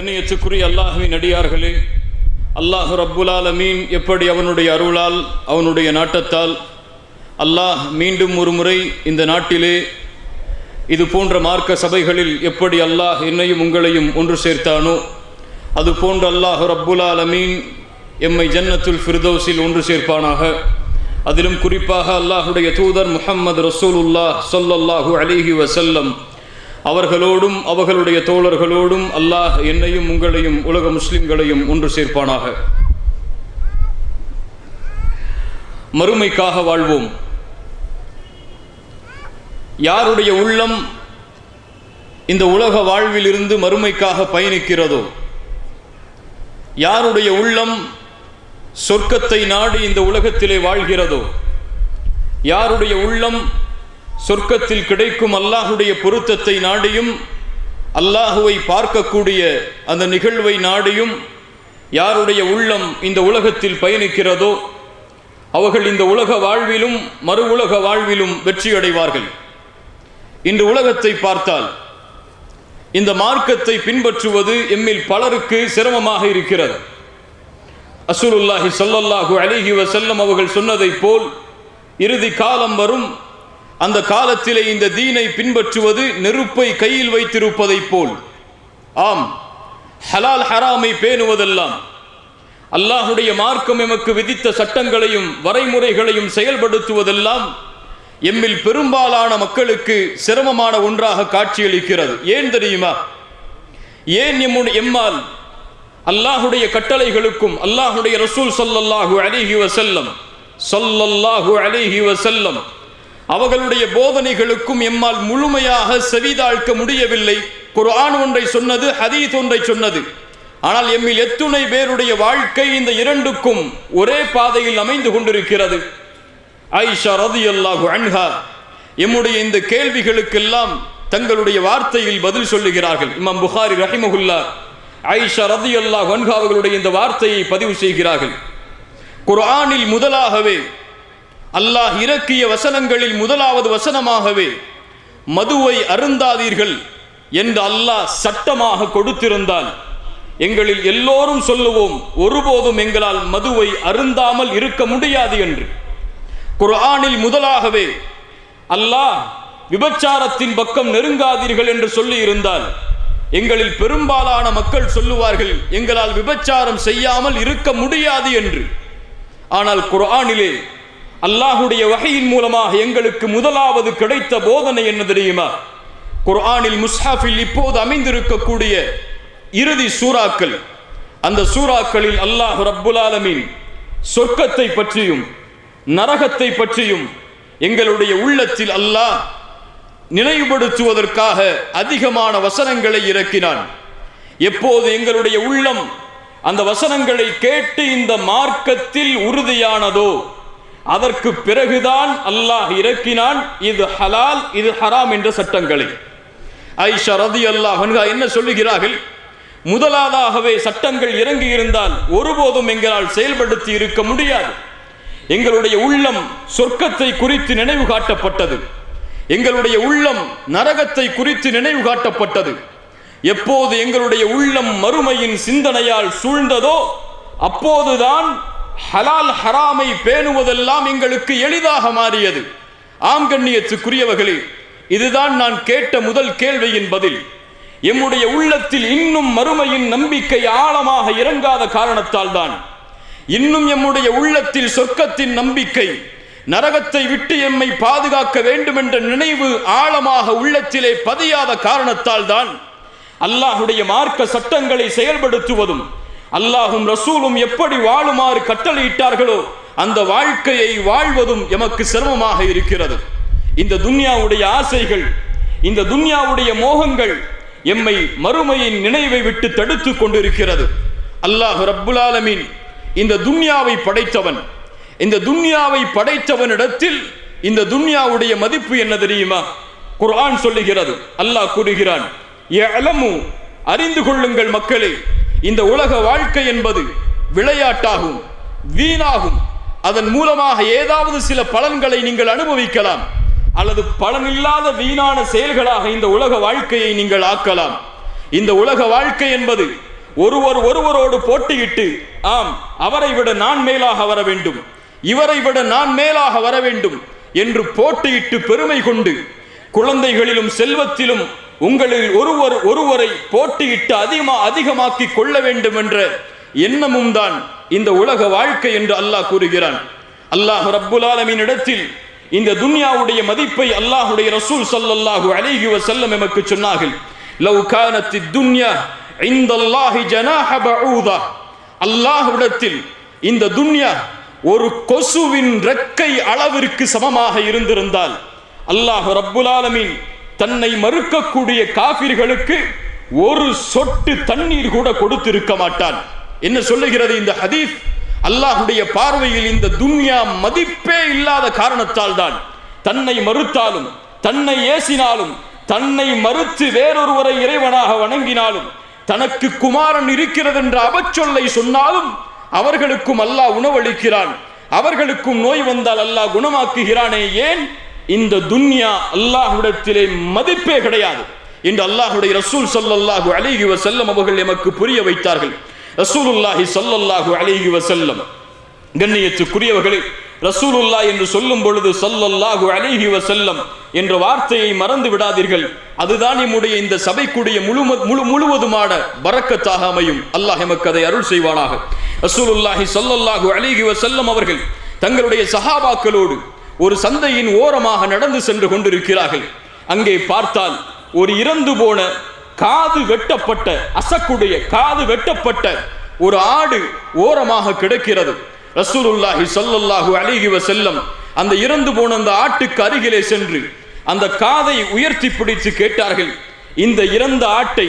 கண்ணியத்துக்குரிய அல்லாஹ்வின் அடியார்களே, அல்லாஹ் ரப்புல் ஆலமீன் எப்படி அவனுடைய அருளால் அவனுடைய நாட்டத்தால் அல்லாஹ் மீண்டும் ஒரு முறை இந்த நாட்டிலே இது போன்ற மார்க்க சபைகளில் எப்படி அல்லாஹ் என்னையும் உங்களையும் ஒன்று சேர்த்தானோ அது போன்று அல்லாஹ் ரப்புல் ஆலமீன் எம்மை ஜன்னத்துல் ஃபிர்தௌஸில் ஒன்று சேர்ப்பானாக. அதிலும் குறிப்பாக அல்லாஹுடைய தூதர் முஹம்மது ரசூலுல்லாஹ் ஸல்லல்லாஹு அலைஹி வஸல்லம் அவர்களோடும் அவர்களுடைய தோழர்களோடும் அல்லாஹ் என்னையும் உங்களையும் உலக முஸ்லிம்களையும் ஒன்று சேர்ப்பானாக. மறுமைக்காக வாழ்வோம். யாருடைய உள்ளம் இந்த உலக வாழ்விலிருந்து மறுமைக்காக பயணிக்கிறதோ, யாருடைய உள்ளம் சொர்க்கத்தை நாடி இந்த உலகத்திலே வாழ்கிறதோ, யாருடைய உள்ளம் சொர்க்கத்தில் கிடைக்கும் அல்லாஹுடைய பொருத்தத்தை நாடியும் அல்லாஹுவை பார்க்கக்கூடிய அந்த நிகழ்வை நாடியும் யாருடைய உள்ளம் இந்த உலகத்தில் பயணிக்கிறதோ அவர்கள் இந்த உலக வாழ்விலும் மறு உலக வாழ்விலும் வெற்றி அடைவார்கள். இன்று உலகத்தை பார்த்தால் இந்த மார்க்கத்தை பின்பற்றுவது எம்மில் பலருக்கு சிரமமாக இருக்கிறது. ரசூலுல்லாஹி ஸல்லல்லாஹு அலைஹி வஸல்லம் அவர்கள் சொன்னதைப் போல் இறுதி காலம் வரும், அந்த காலத்திலே இந்த தீனை பின்பற்றுவது நெருப்பை கையில் வைத்திருப்பதைப் போல். ஆம், ஹலால் ஹராமை பேணுவதெல்லாம், அல்லாஹுடைய மார்க்கம் எமக்கு விதித்த சட்டங்களையும் வரைமுறைகளையும் செயல்படுத்துவதெல்லாம் எம்மில் பெரும்பாலான மக்களுக்கு சிரமமான ஒன்றாக காட்சியளிக்கிறது. ஏன் தெரியுமா? ஏன் எம்மால் அல்லாஹுடைய கட்டளைகளுக்கும் அல்லாஹுடைய ரசூல் ஸல்லல்லாஹு அலைஹி வஸல்லம் அவர்களுடைய போதனைகளுக்கும் எம்மால் முழுமையாக செவிதாழ்க்க முடியவில்லை. குர்ஆன் ஒன்றை சொன்னது, ஹதீஸ் ஒன்றை சொன்னது. ஆனால் எம்மில் எத்துணை பேருடைய வாழ்க்கை இந்த இரண்டுக்கும் ஒரே பாதையில் அமைந்து கொண்டிருக்கிறது. ஆயிஷா ரலியல்லாஹு அன்ஹா எம்முடைய இந்த கேள்விகளுக்கெல்லாம் தங்களுடைய வார்த்தையில் பதில் சொல்லுகிறார்கள். இமாம் புகாரி ரஹிமஹுல்லாஹ் ஆயிஷா ரலியல்லாஹு அன்ஹா அவர்களுடைய இந்த வார்த்தையை பதிவு செய்கிறார்கள். குர்ஆனில் முதலாகவே அல்லாஹ் இறக்கிய வசனங்களில் முதலாவது வசனமாகவே மதுவை அருந்தாதீர்கள் என்று அல்லாஹ் சட்டமாக கொடுத்திருந்தால் எங்களில் எல்லோரும் சொல்லுவோம், ஒருபோதும் எங்களால் மதுவை அருந்தாமல் இருக்க முடியாது என்று. குர்ஆனில் முதலாகவே அல்லாஹ் விபச்சாரத்தின் பக்கம் நெருங்காதீர்கள் என்று சொல்லி இருந்தால் எங்களில் பெரும்பாலான மக்கள் சொல்லுவார்கள், எங்களால் விபச்சாரம் செய்யாமல் இருக்க முடியாது என்று. ஆனால் குர்ஆனிலே அல்லாஹுடைய வஹீயின் மூலமாக எங்களுக்கு முதலாவது கிடைத்த போதனை என்ன தெரியுமா? குர்ஆனில் முஸ்ஹாஃபில் இப்போது அமைந்திருக்கக்கூடிய இறுதி சூறாக்கள், அந்த சூறாக்களில் அல்லாஹ் ரப்புல் ஆலமீன் சொர்க்கத்தை பற்றியும் நரகத்தை பற்றியும் எங்களுடைய உள்ளத்தில் அல்லாஹ் நினைவுபடுத்துவதற்காக அதிகமான வசனங்களை இறக்கினான். எப்போது எங்களுடைய உள்ளம் அந்த வசனங்களை கேட்டு இந்த மார்க்கத்தில் உறுதியானதோ அதற்கு பிறகுதான் அல்லாஹ் இறக்கினான் இது ஹலால் இது ஹராம் என்ற சட்டங்களை. ஆயிஷா ரலியல்லாஹு அன்ஹா என்ன சொல்லுகிறார்கள்? முதலாவதாகவே சட்டங்கள் இறங்கி இருந்தால் ஒருபோதும் எங்களால் செயல்படுத்தி இருக்க முடியாது. எங்களுடைய உள்ளம் சொர்க்கத்தை குறித்து நினைவு காட்டப்பட்டது, எங்களுடைய உள்ளம் நரகத்தை குறித்து நினைவு காட்டப்பட்டது. எப்போது எங்களுடைய உள்ளம் மறுமையின் சிந்தனையால் சூழ்ந்ததோ அப்போதுதான் ஹலால் ஹராமை பேணுவதெல்லாம் எங்களுக்கு எளிதாக மாறியது. ஆம் கண்ணியத்துக்குரியவர்களே, இதுதான் நான் கேட்ட முதல் கேள்வியின் பதில். எம்முடைய உள்ளத்தில் இன்னும் மறுமையின் நம்பிக்கை ஆழமாக இறங்காத காரணத்தால் தான், இன்னும் எம்முடைய உள்ளத்தில் சொர்க்கத்தின் நம்பிக்கை, நரகத்தை விட்டு எம்மை பாதுகாக்க வேண்டும் என்ற நினைவு ஆழமாக உள்ளத்திலே பதியாத காரணத்தால் தான் அல்லாஹுடைய மார்க்க சட்டங்களை செயல்படுத்துவதும் அல்லாஹும் ரசூலும் எப்படி வாழுமாறு கட்டளையிட்டார்களோ அந்த வாழ்க்கையை வாழ்வதும் எமக்கு சிரமமாக இருக்கிறது. இந்த துன்யாவுடைய ஆசைகள், இந்த துன்யாவுடைய மோகங்கள் எம்மை மறுமையின் நினைவை விட்டு தடுத்து கொண்டிருக்கிறது. அல்லாஹ் ரப்புல் ஆலமீன் இந்த துன்யாவை படைத்தவன். இந்த துன்யாவை படைத்தவனிடத்தில் இந்த துன்யாவுடைய மதிப்பு என்ன தெரியுமா? குர்ஆன் சொல்லுகிறது, அல்லாஹ் கூறுகிறான், யஅலமு, அறிந்து கொள்ளுங்கள் மக்களே, இந்த உலக வாழ்க்கை என்பது விளையாட்டாகும், வீணாகும். அதன் மூலமாக ஏதாவது சில பலன்களை நீங்கள் அனுபவிக்கலாம், அல்லது பலனில்லாத வீணான செயல்களாக இந்த உலக வாழ்க்கையை நீங்கள் ஆக்கலாம். இந்த உலக வாழ்க்கை என்பது ஒருவரோடு போட்டியிட்டு, ஆம் அவரை விட நான் மேலாக வர வேண்டும், இவரை விட நான் மேலாக வர வேண்டும் என்று போட்டியிட்டு பெருமை கொண்டு, குழந்தைகளிலும் செல்வத்திலும் உங்களில் ஒருவரை போட்டியிட்டு அதிகமாக்கி கொள்ள வேண்டும் என்ற எண்ணமும் தான் இந்த உலக வாழ்க்கை என்று அல்லாஹ் கூறுகிறான். அல்லாஹ் ரப்புல் ஆலமீன் இடத்தில் இந்த துன்யாவுடைய மதிப்பை அல்லாஹ்வுடைய ரசூல் ஸல்லல்லாஹு அலைஹி வஸல்லம் நமக்கு சொன்னார்கள். லவ் கானத்தித் துன்யா இன்தல்லாஹி ஜனாஹ பஊதா, அல்லாஹ்விடத்தில் இந்த துன்யா ஒரு கொசுவின் ரெக்கை அளவிற்கு சமமாக இருந்திருந்தால் அல்லாஹ் ரப்புல் ஆலமீன் தன்னை மறுக்கக்கூடிய காஃபிர்களுக்கு ஒரு சொட்டு தண்ணீர் கூட கொடுத்திருக்க மாட்டான். என்ன சொல்லுகிறது இந்த ஹதீஸ்? அல்லாஹ்வுடைய பார்வையில் இந்த துன்யா மதிப்பே இல்லாத காரணத்தால் தான் தன்னை மறுத்தாலும், தன்னை ஏசினாலும், தன்னை மறுத்து வேறொருவரை இறைவனாக வணங்கினாலும், தனக்கு குமாரன் இருக்கிறது என்ற அபச்சொல்லை சொன்னாலும் அவர்களுக்கும் அல்லாஹ் உணவளிக்கிறான், அவர்களுக்கும் நோய் வந்தால் அல்லாஹ் குணமாக்குகிறானே. ஏன்? இந்த துன்யா அல்லாஹ்விடத்திலே மதிப்பே கிடையாது என்று அல்லாஹ்வுடைய ரசூல் ஸல்லல்லாஹு அலைஹி வஸல்லம் அவர்கள் எமக்கு புரிய வைத்தார்கள். ரசூலுல்லாஹி ஸல்லல்லாஹு அலைஹி வஸல்லம், கண்ணியத்துக்குரியவர்களே, ரசூலுல்லாஹ் என்று சொல்லும் பொழுது ஸல்லல்லாஹு அலைஹி வஸல்லம் என்ற வார்த்தையை மறந்து விடாதீர்கள். அதுதான் நம்முடைய இந்த சபைக்குடைய முழுவதுமான பரக்கத்தாக அமையும். அல்லாஹ் எமக்கு அதை அருள் செய்வானாக. ரசூலுல்லாஹி ஸல்லல்லாஹு அலைஹி வஸல்லம் அவர்கள் தங்களுடைய சஹாபாக்களோடு ஒரு சந்தையின் ஓரமாக நடந்து சென்று கொண்டிருக்கிறார்கள். அங்கே பார்த்தால் ஒரு இறந்து போன காது வெட்டப்பட்ட, அசக்குடைய காது வெட்டப்பட்ட ஒரு ஆடு ஓரமாக கிடக்கிறது. ரசூலுல்லாஹி ஸல்லல்லாஹு அலைஹி வஸல்லம் அந்த இறந்து போன அந்த ஆட்டுக்கு அருகிலே சென்று அந்த காதை உயர்த்தி பிடித்து கேட்டார்கள், இந்த இறந்த ஆட்டை,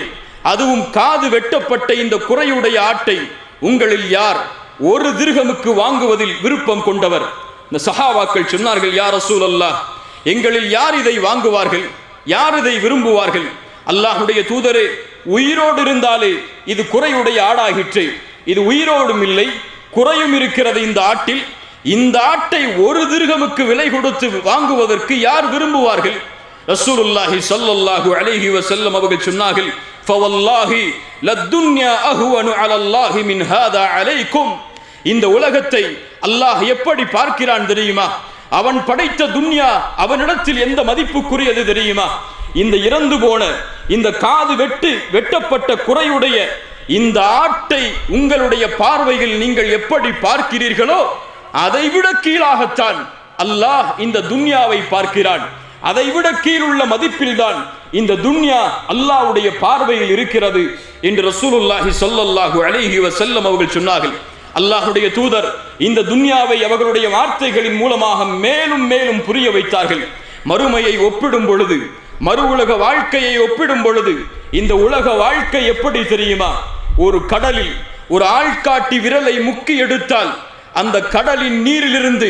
அதுவும் காது வெட்டப்பட்ட இந்த குறையுடைய ஆட்டை உங்களில் யார் ஒரு திர்ஹமுக்கு வாங்குவதில் விருப்பம் கொண்டவர்? இந்த சஹாபாக்கள் சொன்னார்கள், யா ரசூலல்லாஹ், எங்களில் யார் இதை வாங்குவார்கள், யார் இதை விரும்புவார்கள்? அல்லாஹ்வுடைய தூதரே, உயிரோடு இருந்தாலே இது குறையுடைய ஆடாகிற்று, இது உயிரோடும் இல்லை குறையும் இருக்கிறது இந்த ஆட்டில், இந்த ஆட்டை ஒரு திர்ஹமுக்கு விலை கொடுத்து வாங்குவதற்கு யார் விரும்புவார்கள்? ரசூலுல்லாஹி ஸல்லல்லாஹு அலைஹி வஸல்லம் அவர்கள் சொன்னார்கள், ஃபவல்லாஹி லத்துன்யா அஹ்வனு அலல்லாஹி மின் ஹாதா அலைக்கும். இந்த உலகத்தை அல்லாஹ் எப்படி பார்க்கிறான் தெரியுமா? அவன் படைத்த துன்யா அவனிடத்தில் எந்த மதிப்புக்குரியது தெரியுமா? இந்த இறந்து போன, இந்த காது வெட்டப்பட்ட குறையுடைய இந்த ஆட்டை உங்களுடைய பார்வையில் நீங்கள் எப்படி பார்க்கிறீர்களோ அதைவிட கீழாகத்தான் அல்லாஹ் இந்த துன்யாவை பார்க்கிறான். அதைவிட கீழுள்ள மதிப்பில்தான் இந்த துன்யா அல்லாஹ்வுடைய பார்வையில் இருக்கிறது என்று ரசூலுல்லாஹி ஸல்லல்லாஹு அலைஹி வஸல்லம் அவர்கள் சொன்னார்கள். அல்லாஹ்வுடைய தூதர் இந்த துன்யாவை அவர்களுடைய வார்த்தைகளின் மூலமாக மேலும் மேலும் புரிய வைத்தார்கள். மறுமையை ஒப்பிடும் பொழுது, மறு உலக வாழ்க்கையை ஒப்பிடும் பொழுது இந்த உலக வாழ்க்கை எப்படி தெரியுமா? ஒரு கடலில் ஒரு ஆள்காட்டி விரலை முக்கி எடுத்தால் அந்த கடலின் நீரிலிருந்து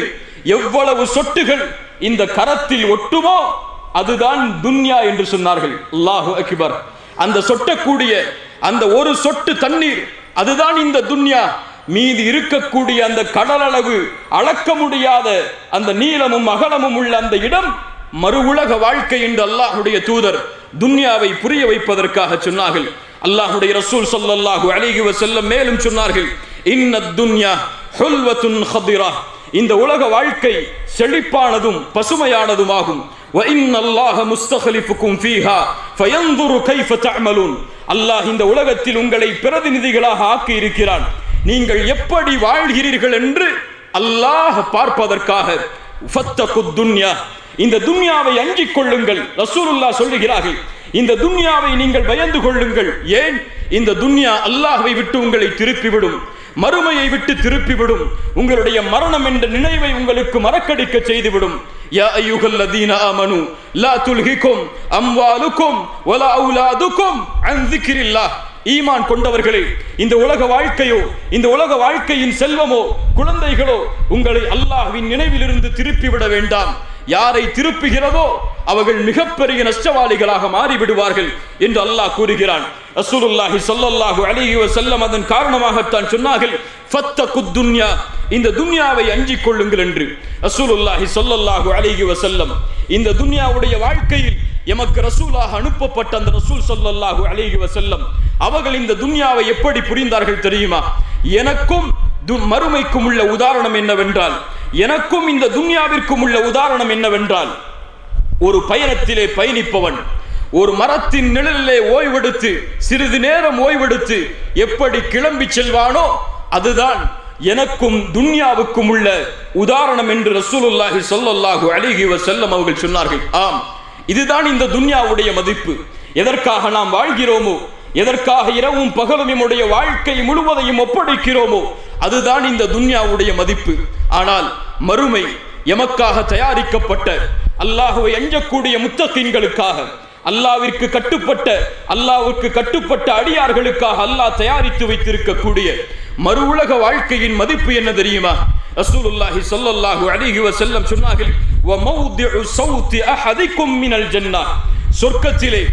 எவ்வளவு சொட்டுகள் இந்த கரத்தில் ஒட்டுமோ அதுதான் துன்யா என்று சொன்னார்கள். அல்லாஹு அக்பர். அந்த சொட்டக்கூடிய அந்த ஒரு சொட்டு தண்ணீர் அதுதான் இந்த துன்யா. மீதி இருக்கக்கூடிய அந்த கடல் அளவு அளக்க முடியாத அந்த நீளமும் அகலமும் உள்ள அந்த இடம் மறு உலக வாழ்க்கை என்று அல்லாஹ்வுடைய தூதர் துன்யாவை புரிய வைப்பதற்காக சொன்னார்கள். அல்லாஹ்வுடைய ரசூல் ஸல்லல்லாஹு அலைஹி வஸல்லம் மேலும் சொன்னார்கள், இன்னத் துன்யா ஹுல்வத்துன் ஹதிரா, இந்த உலக வாழ்க்கை செழிப்பானதும் பசுமையானதுமாகும். வ இன்னல்லாஹ முஸ்தக்லிஃபுக்கும் ஃபீஹா ஃபயன்துரு கைஃப தஅமலூன், அல்லாஹ் இந்த உலகத்தில் உங்களை பிரதிநிதிகளாக ஆக்கி இருக்கிறான், நீங்கள் எப்படி வாழ்கிறீர்கள் என்று அல்லாஹ் பார்ப்பதற்காக. ஃபத்தகுத் துன்யா, இந்த துன்யாவை அஞ்சிக் கொள்ளுங்கள். ரசூலுல்லாஹ் சொல்லுகிறார்கள், இந்த துன்யாவை நீங்கள் பயந்து கொள்ளுங்கள். ஏன்? இந்த துன்யா அல்லாஹ்வை விட்டு உங்களை திருப்பிவிடும், மறுமையை விட்டு திருப்பிவிடும், உங்களுடைய மரணம் என்ற நினைவை உங்களுக்கு மறக்கடிக்க செய்துவிடும். யா அய்யுஹல்லதீன ஆமனு லா துல்ஹிகும் அம்வாலுக்கும் வலா அவுலாதுக்கும் அன் ஸிக்ரில்லாஹ், ஈமான் கொண்டவர்களே, இந்த உலக வாழ்க்கையோ, இந்த உலக வாழ்க்கையின் செல்வமோ, குழந்தைகளோ உங்களை அல்லாஹ்வின் நினைவிலிருந்து திருப்பிவிட வேண்டாம். யாரை திருப்புகிறதோ அவர்கள் மிகப்பெரிய நஷ்டவாளிகளாக மாறிவிடுவார்கள் என்று அல்லாஹ் கூறுகிறான். ரசூலுல்லாஹி ஸல்லல்லாஹு அலைஹி வஸல்லம் அதன் காரணமாகத்தான் சொன்னார்கள், ஃபத்தகுத் துன்யா, இந்த துன்யாவை அஞ்சிக் கொள்ளுங்கள் என்று. ரசூலுல்லாஹி ஸல்லல்லாஹு அலைஹி வஸல்லம் இந்த துன்யாவுடைய வாழ்க்கையில் எமக்கு ரசூலாக அனுப்பப்பட்ட அந்த ரசூல் ஸல்லல்லாஹு அலைஹி வஸல்லம் அவர்கள் இந்த துன்யாவை எப்படி புரிந்தார்கள் தெரியுமா? எனக்கும் மறுமைக்கும் உள்ள உதாரணம் என்னவென்றால், எனக்கும் இந்த துன்யாவிற்கும் உள்ள உதாரணம் என்னவென்றால், ஒரு பயணத்திலே பயணிப்பவன் ஒரு மரத்தின் நிழலிலே ஓய்வெடுத்து சிறிது நேரம் ஓய்வெடுத்து எப்படி கிளம்பி செல்வானோ அதுதான் எனக்கும் துன்யாவுக்கும் உள்ள உதாரணம் என்று ரசூலுல்லாஹி ஸல்லல்லாஹு அலைஹி வஸல்லம் அவர்கள் சொன்னார்கள். ஆம், இதுதான் இந்த துன்யாவுடைய மதிப்பு. எதற்காக நாம் வாழ்கிறோமோ, எதற்காக இரவும் பகலும் நம்முடைய வாழ்க்கை முழுவதையும் ஒப்படைக்கிறோமோ அதுதான் இந்த துன்யாவுடைய மதிப்பு. ஆனால் மறுமை எமக்காக தயாரிக்கப்பட்ட, அல்லாஹ்வை அஞ்சக்கூடிய முத்தகீன்களுக்காக, அல்லாஹ்விற்கு கட்டுப்பட்ட அடியார்களுக்காக அல்லாஹ் தயாரித்து வைத்திருக்கக்கூடிய மறு உலக வாழ்க்கையின் மதிப்பு என்ன தெரியுமா? ரசூலுல்லாஹி ஸல்லல்லாஹு அலைஹி வஸல்லம் சொன்னார்கள், வ மௌதிஉ ஸௌதி அஹதிக்கும் மினல் ஜன்னah, சொர்க்கத்திலே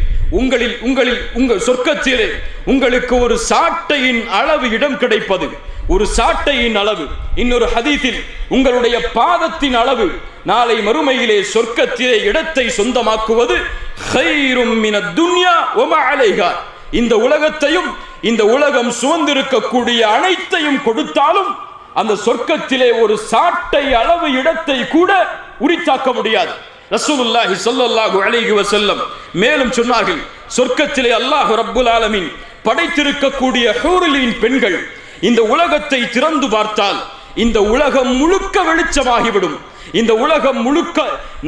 சொர்க்கத்திலே உங்களுக்கு ஒரு சாட்டையின் அளவு இடம் கிடைப்பது, ஒரு சாட்டையின் அளவு, இன்னொரு ஹதீஸில் உங்களுடைய பாதத்தின் அளவு நாளை மறுமையிலே சொர்க்கத்திலே இடத்தை சொந்தமாக்குவது கைரும் மினத் துன்யா வ மா அலைஹா, இந்த உலகத்தையும் இந்த உலகம் சுமந்திருக்கக்கூடிய அனைத்தையும் கொடுத்தாலும் அந்த சொர்க்கத்திலே ஒரு சாட்டை அளவு இடத்தை கூட உரித்தாக்க முடியாது. ரசூலுல்லாஹி ஸல்லல்லாஹு அலைஹி வஸல்லம் மேலும் சொன்னார்கள், சொர்க்கத்திலே அல்லாஹ் ரப்புல் ஆலமீன் படைத்திருக்கக்கூடிய ஹூரிலின் பெண்கள் இந்த உலகத்தை திறந்து பார்த்தால் இந்த உலகம் முழுக்க வெளிச்சமாகிவிடும், இந்த உலகம் முழுக்க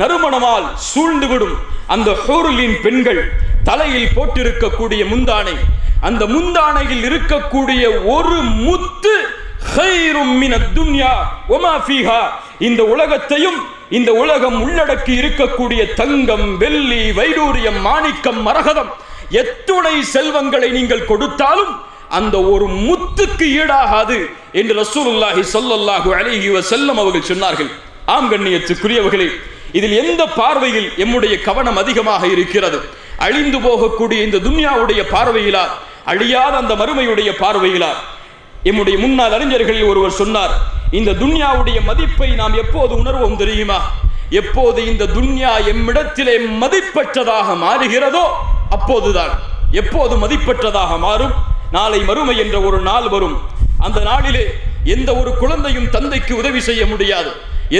நறுமணமால் சூழ்ந்துவிடும். அந்த ஹூரிலின் பெண்கள் தலையில் போட்டிருக்கக்கூடிய முந்தானை, அந்த முந்தானையில் இருக்கக்கூடிய ஒரு முத்து கைரும் மினத் துன்யா வ மா ஃபீஹா, இந்த உலகத்தையும் இந்த உலகம் உள்ளடக்கி இருக்கக்கூடிய தங்கம், வெள்ளி, வைடூரியம், மாணிக்கம், மரகதம், எத்துணை செல்வங்களை நீங்கள் கொடுத்தாலும் அந்த ஒரு முத்துக்கு ஈடாகாது என்று ரசூலுல்லாஹி ஸல்லல்லாஹு அலைஹி வஸல்லம் அவர்கள் சொன்னார்கள். ஆம் கண்ணியத்துக்குரியவர்களே, இதில் எந்த பார்வையில் எம்முடைய கவனம் அதிகமாக இருக்கிறது? அழிந்து போகக்கூடிய இந்த துன்யாவுடைய பார்வையிலா, அழியாத அந்த மறுமையுடைய பார்வையிலா? எம்முடைய முன்னாள் அறிஞர்களில் ஒருவர் சொன்னார், இந்த துன்யாவுடைய மதிப்பை நாம் எப்போது உணர்வோம் தெரியுமா? எப்போது இந்த துன்யா எம்மிடத்திலே மதிப்பற்றதாக மாறுகிறதோ அப்போதுதான். எப்போது மதிப்பற்றதாக மாறும்? நாளை மறுமை என்ற ஒரு நாள் வரும். அந்த நாளிலே எந்த ஒரு குழந்தையும் தந்தைக்கு உதவி செய்ய முடியாது,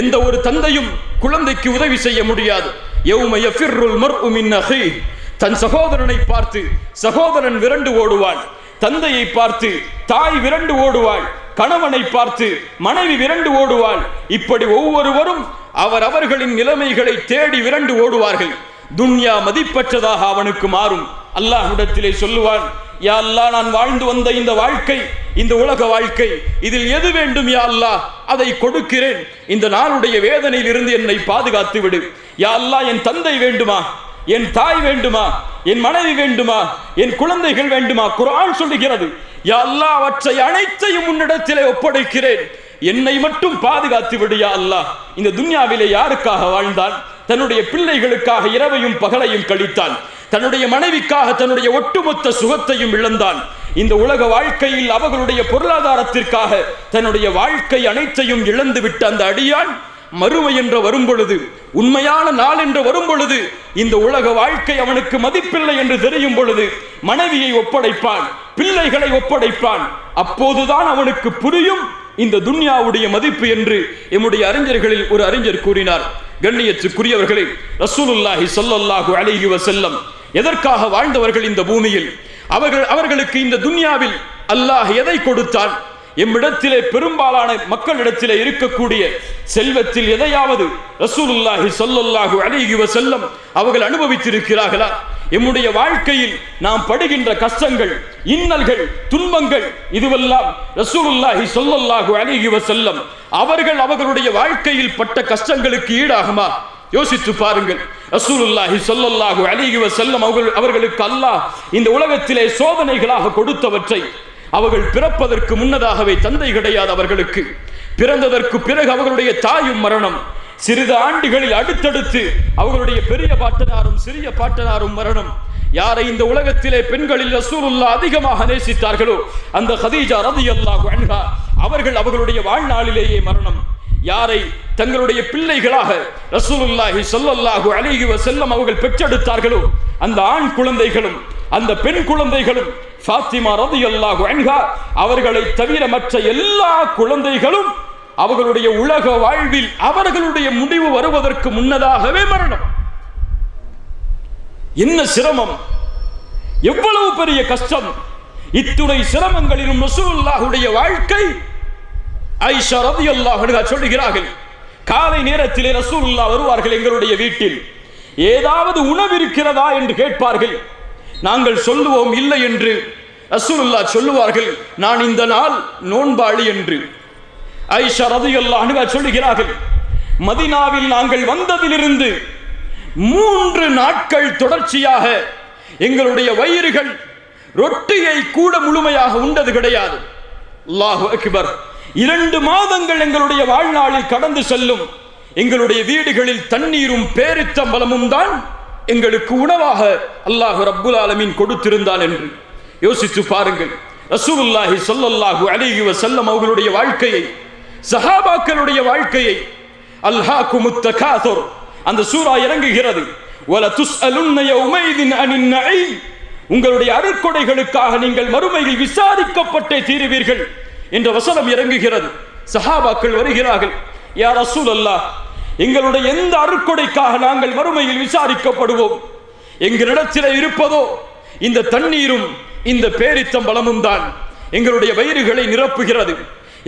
எந்த ஒரு தந்தையும் குழந்தைக்கு உதவி செய்ய முடியாது. யௌம யஃபிர்ருல் மர்உ மின் அஹீஹ், தன் சகோதரனை பார்த்து சகோதரன் விரண்டு ஓடுவான், தந்தையை பார்த்து தாய் விரண்டு ஓடுவாள், கணவனை பார்த்து மனைவி விரண்டு ஓடுவாள். இப்படி ஒவ்வொருவரும் அவர்களின் நிலைமைகளை தேடி விரண்டு ஓடுவார்கள். துன்யா மதிப்பற்றதாக அவனுக்கு மாறும். அல்லாஹ்விடத்திலே சொல்லுவான், யா அல்லாஹ், நான் வாழ்ந்து வந்த இந்த வாழ்க்கை, இந்த உலக வாழ்க்கை, இதில் எது வேண்டும் யா அல்லாஹ், அதை கொடுக்கிறேன். இந்த நாளுடைய வேதனையில் இருந்து என்னை பாதுகாத்து விடு. யா அல்லாஹ், என் தந்தை வேண்டுமா, என் தாய் வேண்டுமா, என் மனைவி வேண்டுமா, என் குழந்தைகள் வேண்டுமா? குர்ஆன் சொல்லுகிறது, யா அல்லாஹ், அவற்றை அனைத்தையும் உன்னிடத்திலே ஒப்படைக்கிறேன், என்னை மட்டும் பாதுகாத்து விடு யா அல்லாஹ். இந்த துன்யாவிலே யாருக்காக வாழ்ந்தான்? தன்னுடைய பிள்ளைகளுக்காக இரவையும் பகலையும் கழித்தான், தன்னுடைய மனைவிக்காக தன்னுடைய ஒட்டுமொத்த சுகத்தையும் இழந்தான். இந்த உலக வாழ்க்கையில் அவர்களுடைய பொருளாதாரத்திற்காக தன்னுடைய வாழ்க்கை அனைத்தையும் இழந்து விட்ட அந்த அடியான் மறுமை என்று வரும் பொழுது, உண்மையான நாள் என்று வரும் பொழுது, இந்த உலக வாழ்க்கை அவனுக்கு மதிப்பில்லை என்று தெரியும் பொழுது மனைவியை ஒப்படைப்பான், பிள்ளைகளை ஒப்படைப்பான். அப்போதுதான் அவனுக்கு புரியும் இந்த துன்யாவுடைய மதிப்பு என்று எம்முடைய அறிஞர்களில் ஒரு அறிஞர் கூறினார். கண்ணியத்துக்குரியவர்களே, ரசூலுல்லாஹி ஸல்லல்லாஹு அலைஹி வஸல்லம் எதற்காக வாழ்ந்தவர்கள் இந்த பூமியில்? அவர்களுக்கு இந்த துன்யாவில் அல்லாஹ் எதை கொடுத்தான்? எம்மிடத்திலே பெரும்பாலான மக்களிடத்திலே இருக்கக்கூடிய செல்வத்தில் எதையாவது ரசூலுல்லாஹி ஸல்லல்லாஹு அலைஹி வஸல்லம் அவர்கள் அனுபவித்திருக்கிறார்களா? எம்முடைய வாழ்க்கையில் நாம் படுகின்ற கஷ்டங்கள், இன்னல்கள், துன்பங்கள், இதுவெல்லாம் ரசூலுல்லாஹி ஸல்லல்லாஹு அலைஹி வஸல்லம் அவர்களுடைய வாழ்க்கையில் பட்ட கஷ்டங்களுக்கு ஈடாகுமா? யோசித்து பாருங்கள். ரசூலுல்லாஹி ஸல்லல்லாஹு அலைஹி வஸல்லம் அவர்களுக்கு அல்லாஹ் இந்த உலகத்திலே சோதனைகளாக கொடுத்தவற்றை அவர்கள் பிறப்பதற்கு முன்னதாகவே தந்தை கிடையாது அவர்களுக்கு. பிறந்ததற்கு பிறகு அவர்களுடைய தாயும் மரணம். சிறிது ஆண்டுகளில் அடுத்தடுத்து அவர்களுடைய பெரிய பாட்டனாரும் சிறிய பாட்டனாரும் மரணம். யாரை இந்த உலகத்திலே பெண்களில் ரசூலுல்லாஹ் அதிகமாக நேசித்தார்களோ அந்த ஹதீஜா ரலியல்லாஹு அன்ஹா அவர்களுடைய வாழ்நாளிலேயே மரணம். யாரை தங்களுடைய பிள்ளைகளாக ரசூலுல்லாஹி ஸல்லல்லாஹு அலைஹி வஸல்லம் அவர்கள் பெற்றெடுத்தார்களோ அந்த ஆண் குழந்தைகளும் அந்த பெண் குழந்தைகளும் ஃபாத்திமா ரலியல்லாஹு அன்ஹா அவர்களை தவிர மற்ற எல்லா குழந்தைகளும் அவர்களுடைய உலக வாழ்வில் அவர்களுடைய முடிவு வருவதற்கு முன்னதாகவே மரணம். என்ன சிரமம், எவ்வளவு பெரிய கஷ்டம்! இத்துணை சிரமங்களிலும் ரசூலுல்லாஹுடைய வாழ்க்கை. ஆயிஷா ரலியல்லாஹு அன்ஹா சொல்லுகிறார்கள், காலை நேரத்திலே ரசூலுல்லாஹ் வருவார்கள் எங்களுடைய வீட்டில். ஏதாவது உணவு இருக்கிறதா என்று கேட்பார்கள். நாங்கள் சொல்லுவோம் இல்லை என்று. ரசூலுல்லாஹ் சொல்லுவார்கள், நான் இந்த நாள் நோன்பாளி என்று. ஆயிஷா ரலியல்லாஹு அன்ஹா சொல்லுகிறார்கள், மதீனாவில் நாங்கள் வந்ததிலிருந்து 3 நாட்கள் தொடர்ச்சியாக எங்களுடைய வயிறுகள் ரொட்டியை கூட முழுமையாக உண்டது கிடையாது. அல்லாஹு அக்பர். 2 மாதங்கள் எங்களுடைய வாழ்நாளில் கடந்து செல்லும். எங்களுடைய வீடுகளில் தண்ணீரும் பேரித்தம்பலமும் தான் எங்களுக்கு உணவாக அல்லாஹ் ரப்புல் ஆலமீன் கொடுத்திருந்தான் என்று யோசித்து பாருங்கள். ரசூலுல்லாஹி ஸல்லல்லாஹு அலைஹி வஸல்லம் அவர்களுடைய வாழ்க்கையை, சஹாபாக்களுடைய வாழ்க்கையை. அல்ஹாகுமுத் தகாசுர் அந்த சூரா இறங்குகிறது. வல துஸ்அலுன்ன யௌமைதின் அனின் நஈம். உங்களுடைய அருட்கொடைகளுக்காக நீங்கள் மறுமையில் விசாரிக்கப்பட்டே தீருவீர்கள் என்ற வசனம் இறங்குகிறது. சஹாபாக்கள் வருகிறார்கள், யா ரசூலல்லாஹ், எங்களுடைய எந்த அருட்கொடைக்காக நாங்கள் மறுமையில் விசாரிக்கப்படுவோம்? எங்களிடத்தில் இருப்பதோ இந்த தண்ணீரும் இந்த பேரித்தம்பலமும் தான் எங்களுடைய வயிறுகளை நிரப்புகிறது.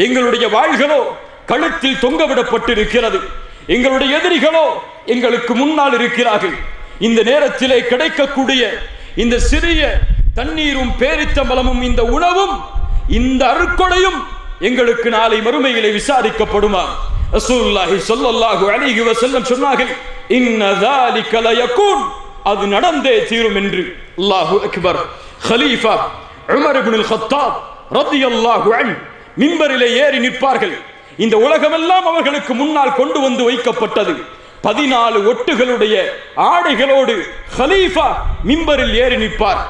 எங்களுடைய வாள்களோ கழுத்தில் தொங்கவிடப்பட்டிருக்கிறது. எங்களுடைய எதிரிகளோ எங்களுக்கு முன்னால் இருக்கிறார்கள். இந்த நேரத்திலே கிடைக்கக்கூடிய இந்த சிறிய தண்ணீரும் பேரித்தம்பலமும் இந்த உணவும் இந்த அருட்கொடையும் எங்களுக்கு நாளை மறுமையிலே விசாரிக்கப்படுமா? ரசூலுல்லாஹி ஸல்லல்லாஹு அலைஹி வஸல்லம் சொன்னார்கள், இன்ன ذلك ليكون, அது நடந்தே தீரும் என்று. அல்லாஹு அக்பர். خليفة உமர் இப்னு அல்-கத்தாப் ரலியல்லாஹு அன்ஹு மிம்பரிலே ஏறி நிற்பார்கள். இந்த உலகமெல்லாம் அவர்களுக்கு முன்னால் கொண்டு வந்து வைக்கப்பட்டது. 14 ஒட்டுகளுடைய ஆடைகளோடு ஹலீஃபா மிம்பரில் ஏறி நிற்பார்.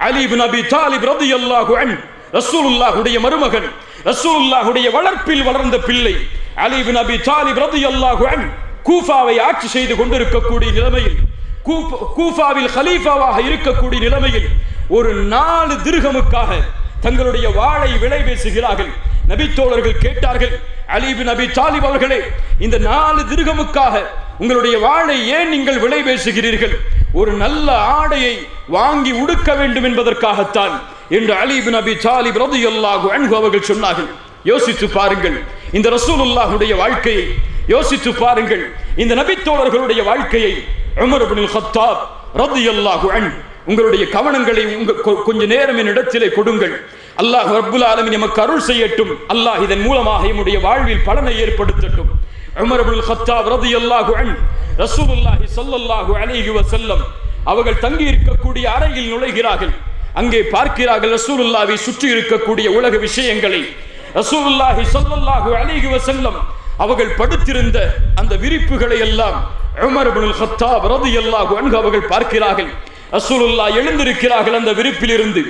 அலி இப்னு அபி தாலிப் ரலியல்லாஹு அன்ஹு ரசூலுல்லாஹுடைய மருமகன், ரசூலுல்லாஹுடைய வளர்ப்பில் வளர்ந்த பிள்ளை அலி இப்னு அபி தாலிப் ரலியல்லாஹு அன்ஹு கூஃபாவை ஆட்சி செய்து கொண்டிருக்கக்கூடிய நிலைமையில், கூஃபாவில் ஹலீஃபாவாக இருக்கக்கூடிய நிலைமையில் ஒரு 4 திர்ஹமுக்காக தங்களுடைய வாளை விலை பேசுகிறார்கள். நபித்தோழர்கள் கேட்டார்கள், அலி இப்னு அபி தாலிப் அவர்களே, இந்த 4 திர்ஹமுக்காக உங்களுடைய வாளை ஏன் நீங்கள் விலை பேசுகிறீர்கள்? ஒரு நல்ல ஆடையை வாங்கி உடுக்க வேண்டும் என்பதற்காகத்தான் என்று அலி இப்னு அபி தாலிப் ரலியல்லாஹு அன்ஹு அவர்கள் சொன்னார்கள். யோசித்து பாருங்கள் இந்த ரசூலுல்லாஹுடைய வாழ்க்கையை, யோசித்து பாருங்கள் இந்த நபித்தோழர்களுடைய வாழ்க்கையை. உமர் இப்னு அல்-கத்தாப் ரலியல்லாஹு அன்ஹு, உங்களுடைய கவனங்களை கொஞ்ச நேரம் என்னிடத்திலே கொடுங்கள். அல்லாஹ் ரப்புல் ஆலமீன் நமக்கு அருள் செய்யட்டும். அல்லாஹ் இதன் மூலமாக நம்முடைய வாழ்வில் பலனை ஏற்படுத்தட்டும். உமர் இப்னு அல்-கத்தாப் ரலியல்லாஹு அன்ஹு ரசூலுல்லாஹி ஸல்லல்லாஹு அலைஹி வஸல்லம் அவர்கள் தங்கி இருக்கக்கூடிய அறையில் நுழைகிறார்கள். அங்கே பார்க்கிறார்கள் ரசூலுல்லாஹை சுற்றி இருக்கக்கூடிய உலக விஷயங்களை. ரசூலுல்லாஹி ஸல்லல்லாஹு அலைஹி வஸல்லம் அவர்கள் படுத்திருந்த அந்த விரிப்புகளை எல்லாம் உமர் இப்னு அல்-கத்தாப் ரலியல்லாஹு அன்ஹு அவர்கள் பார்க்கிறார்கள். ரசூலுல்லாஹ் எழுந்திருக்கிறார்கள் அந்த விரிப்பிலிருந்து.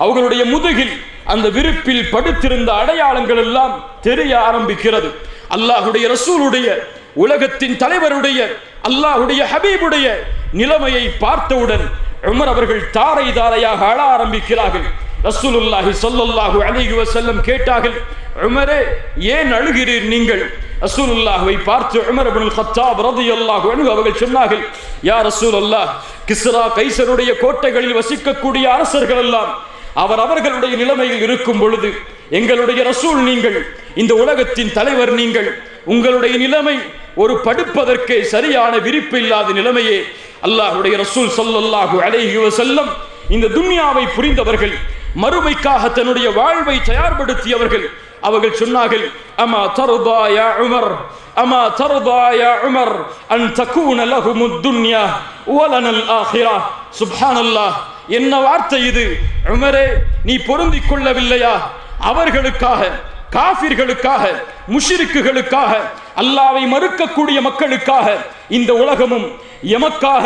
அவர்களுடைய முதுகில் அந்த விரிப்பில் படுத்திருந்த அடையாளங்கள் எல்லாம் தெரிய ஆரம்பிக்கிறது. அல்லாஹுடைய ரசூலுடைய, உலகத்தின் தலைவருடைய, அல்லாஹுடைய ஹபீபுடைய நிலைமையை பார்த்தவுடன் உமர் அவர்கள் தாரை தாரையாக அழ ஆரம்பிக்கிறார்கள். ரசூலுல்லாஹி ஸல்லல்லாஹு அலைஹி வஸல்லம் கேட்டார்கள், உமரே ஏன் அழுகிறீர் நீங்கள்? ரசூலுல்லாஹ்வை பார்த்து உமர் இப்னு அல்-கத்தாப் ரலியல்லாஹு அன்ஹு அவர்கள் சொன்னார்கள், யா ரசூலல்லாஹ், கிஸ்ரா கைசருடைய கோட்டைகளில் வசிக்கக்கூடிய அரசர்கள் எல்லாம் அவர்களுடைய நிலைமையில் இருக்கும் பொழுது எங்களுடைய ரசூல் நீங்கள், இந்த உலகத்தின் தலைவர் நீங்கள், உங்களுடைய நிலைமை ஒரு படுப்பதற்கே சரியான விரிப்பு இல்லாத நிலைமையே. அல்லாஹ்வுடைய ரசூல் ஸல்லல்லாஹு அலைஹி வஸல்லம் இந்த துன்யாவை புரிந்தவர்கள், மறுமைக்காக தன்னுடைய வாழ்வை தயார்படுத்தியவர்கள். அவர்கள் சொன்னார்கள், அமா தர்தா யா உமர், அமா தர்தா யா உமர் அன் தகூன லஹுமுத் துன்யா வலனல் ஆখিরা. சுப்ஹானல்லாஹ், என்ன வார்த்தை இது! உமரே, நீ பொருந்திக் கொள்ளவில்லையா? அவர்களுக்காக, காஃபிர்களுக்காக, முஷ்ரிக்குகளுக்காக, அல்லாஹ்வை மறுக்கக்கூடிய மக்களுக்காக இந்த உலகமும் எமக்காக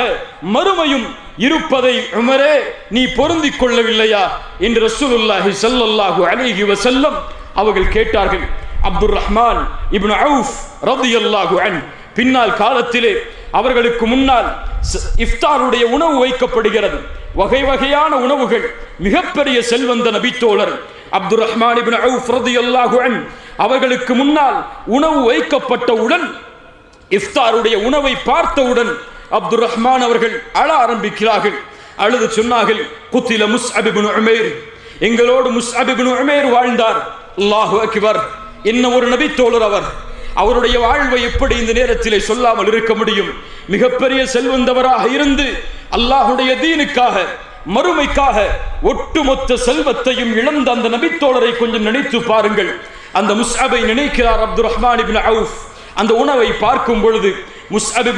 மறுமையும் இருப்பதை உமரே நீ பொருந்திக் கொள்ளவில்லையா என்று ரசூலுல்லாஹி ஸல்லல்லாஹு அலைஹி வஸல்லம் அவர்கள் கேட்டார்கள். அப்துர் ரஹ்மான் இப்னு அவுஃப் ரலியல்லாஹு அன்ஹு. பின்னால் காலத்திலே அவர்களுக்கு முன்னால் இஃப்தாருடைய உணவு வைக்கப்படுகிறது. வகை வகையான உணவுகள். மிகப்பெரிய செல்வந்த நபித்தோழர் அப்துர் ரஹ்மான் இப்னு அவுஃப் ரலியல்லாஹு அன்ஹு அவர்களுக்கு முன்னால் உணவு வைக்கப்பட்டவுடன், இஃப்தாருடைய உணவை பார்த்தவுடன் அப்துர் ரஹ்மான் அவர்கள் அழ ஆரம்பிக்கிறார்கள். அழுது சொன்னார்கள், குத்தில முஸ்அப் இப்னு உமைர், எங்களோடு முஸ்அப் இப்னு உமைர் வாழ்ந்தார். அல்லாஹு அக்பர். என்ன ஒரு நபித்தோழர் அவர். அவருடைய வாழ்வை எப்படி இந்த நேரத்திலே சொல்லாமல் இருக்க முடியும்? மிகப்பெரிய செல்வந்தவராக இருந்து அல்லாஹுடைய தீனுக்காக, மறுமைக்காக ஒட்டுமொத்த செல்வத்தையும் இழந்த அந்த நபித்தோழரை கொஞ்சம் நினைத்து பாருங்கள். அந்த முஸ்அபை நினைக்கிறார் அப்துர் ரஹ்மான் இப்னு அவுஃப். அந்த உணவை பார்க்கும் பொழுது முஸ்அப்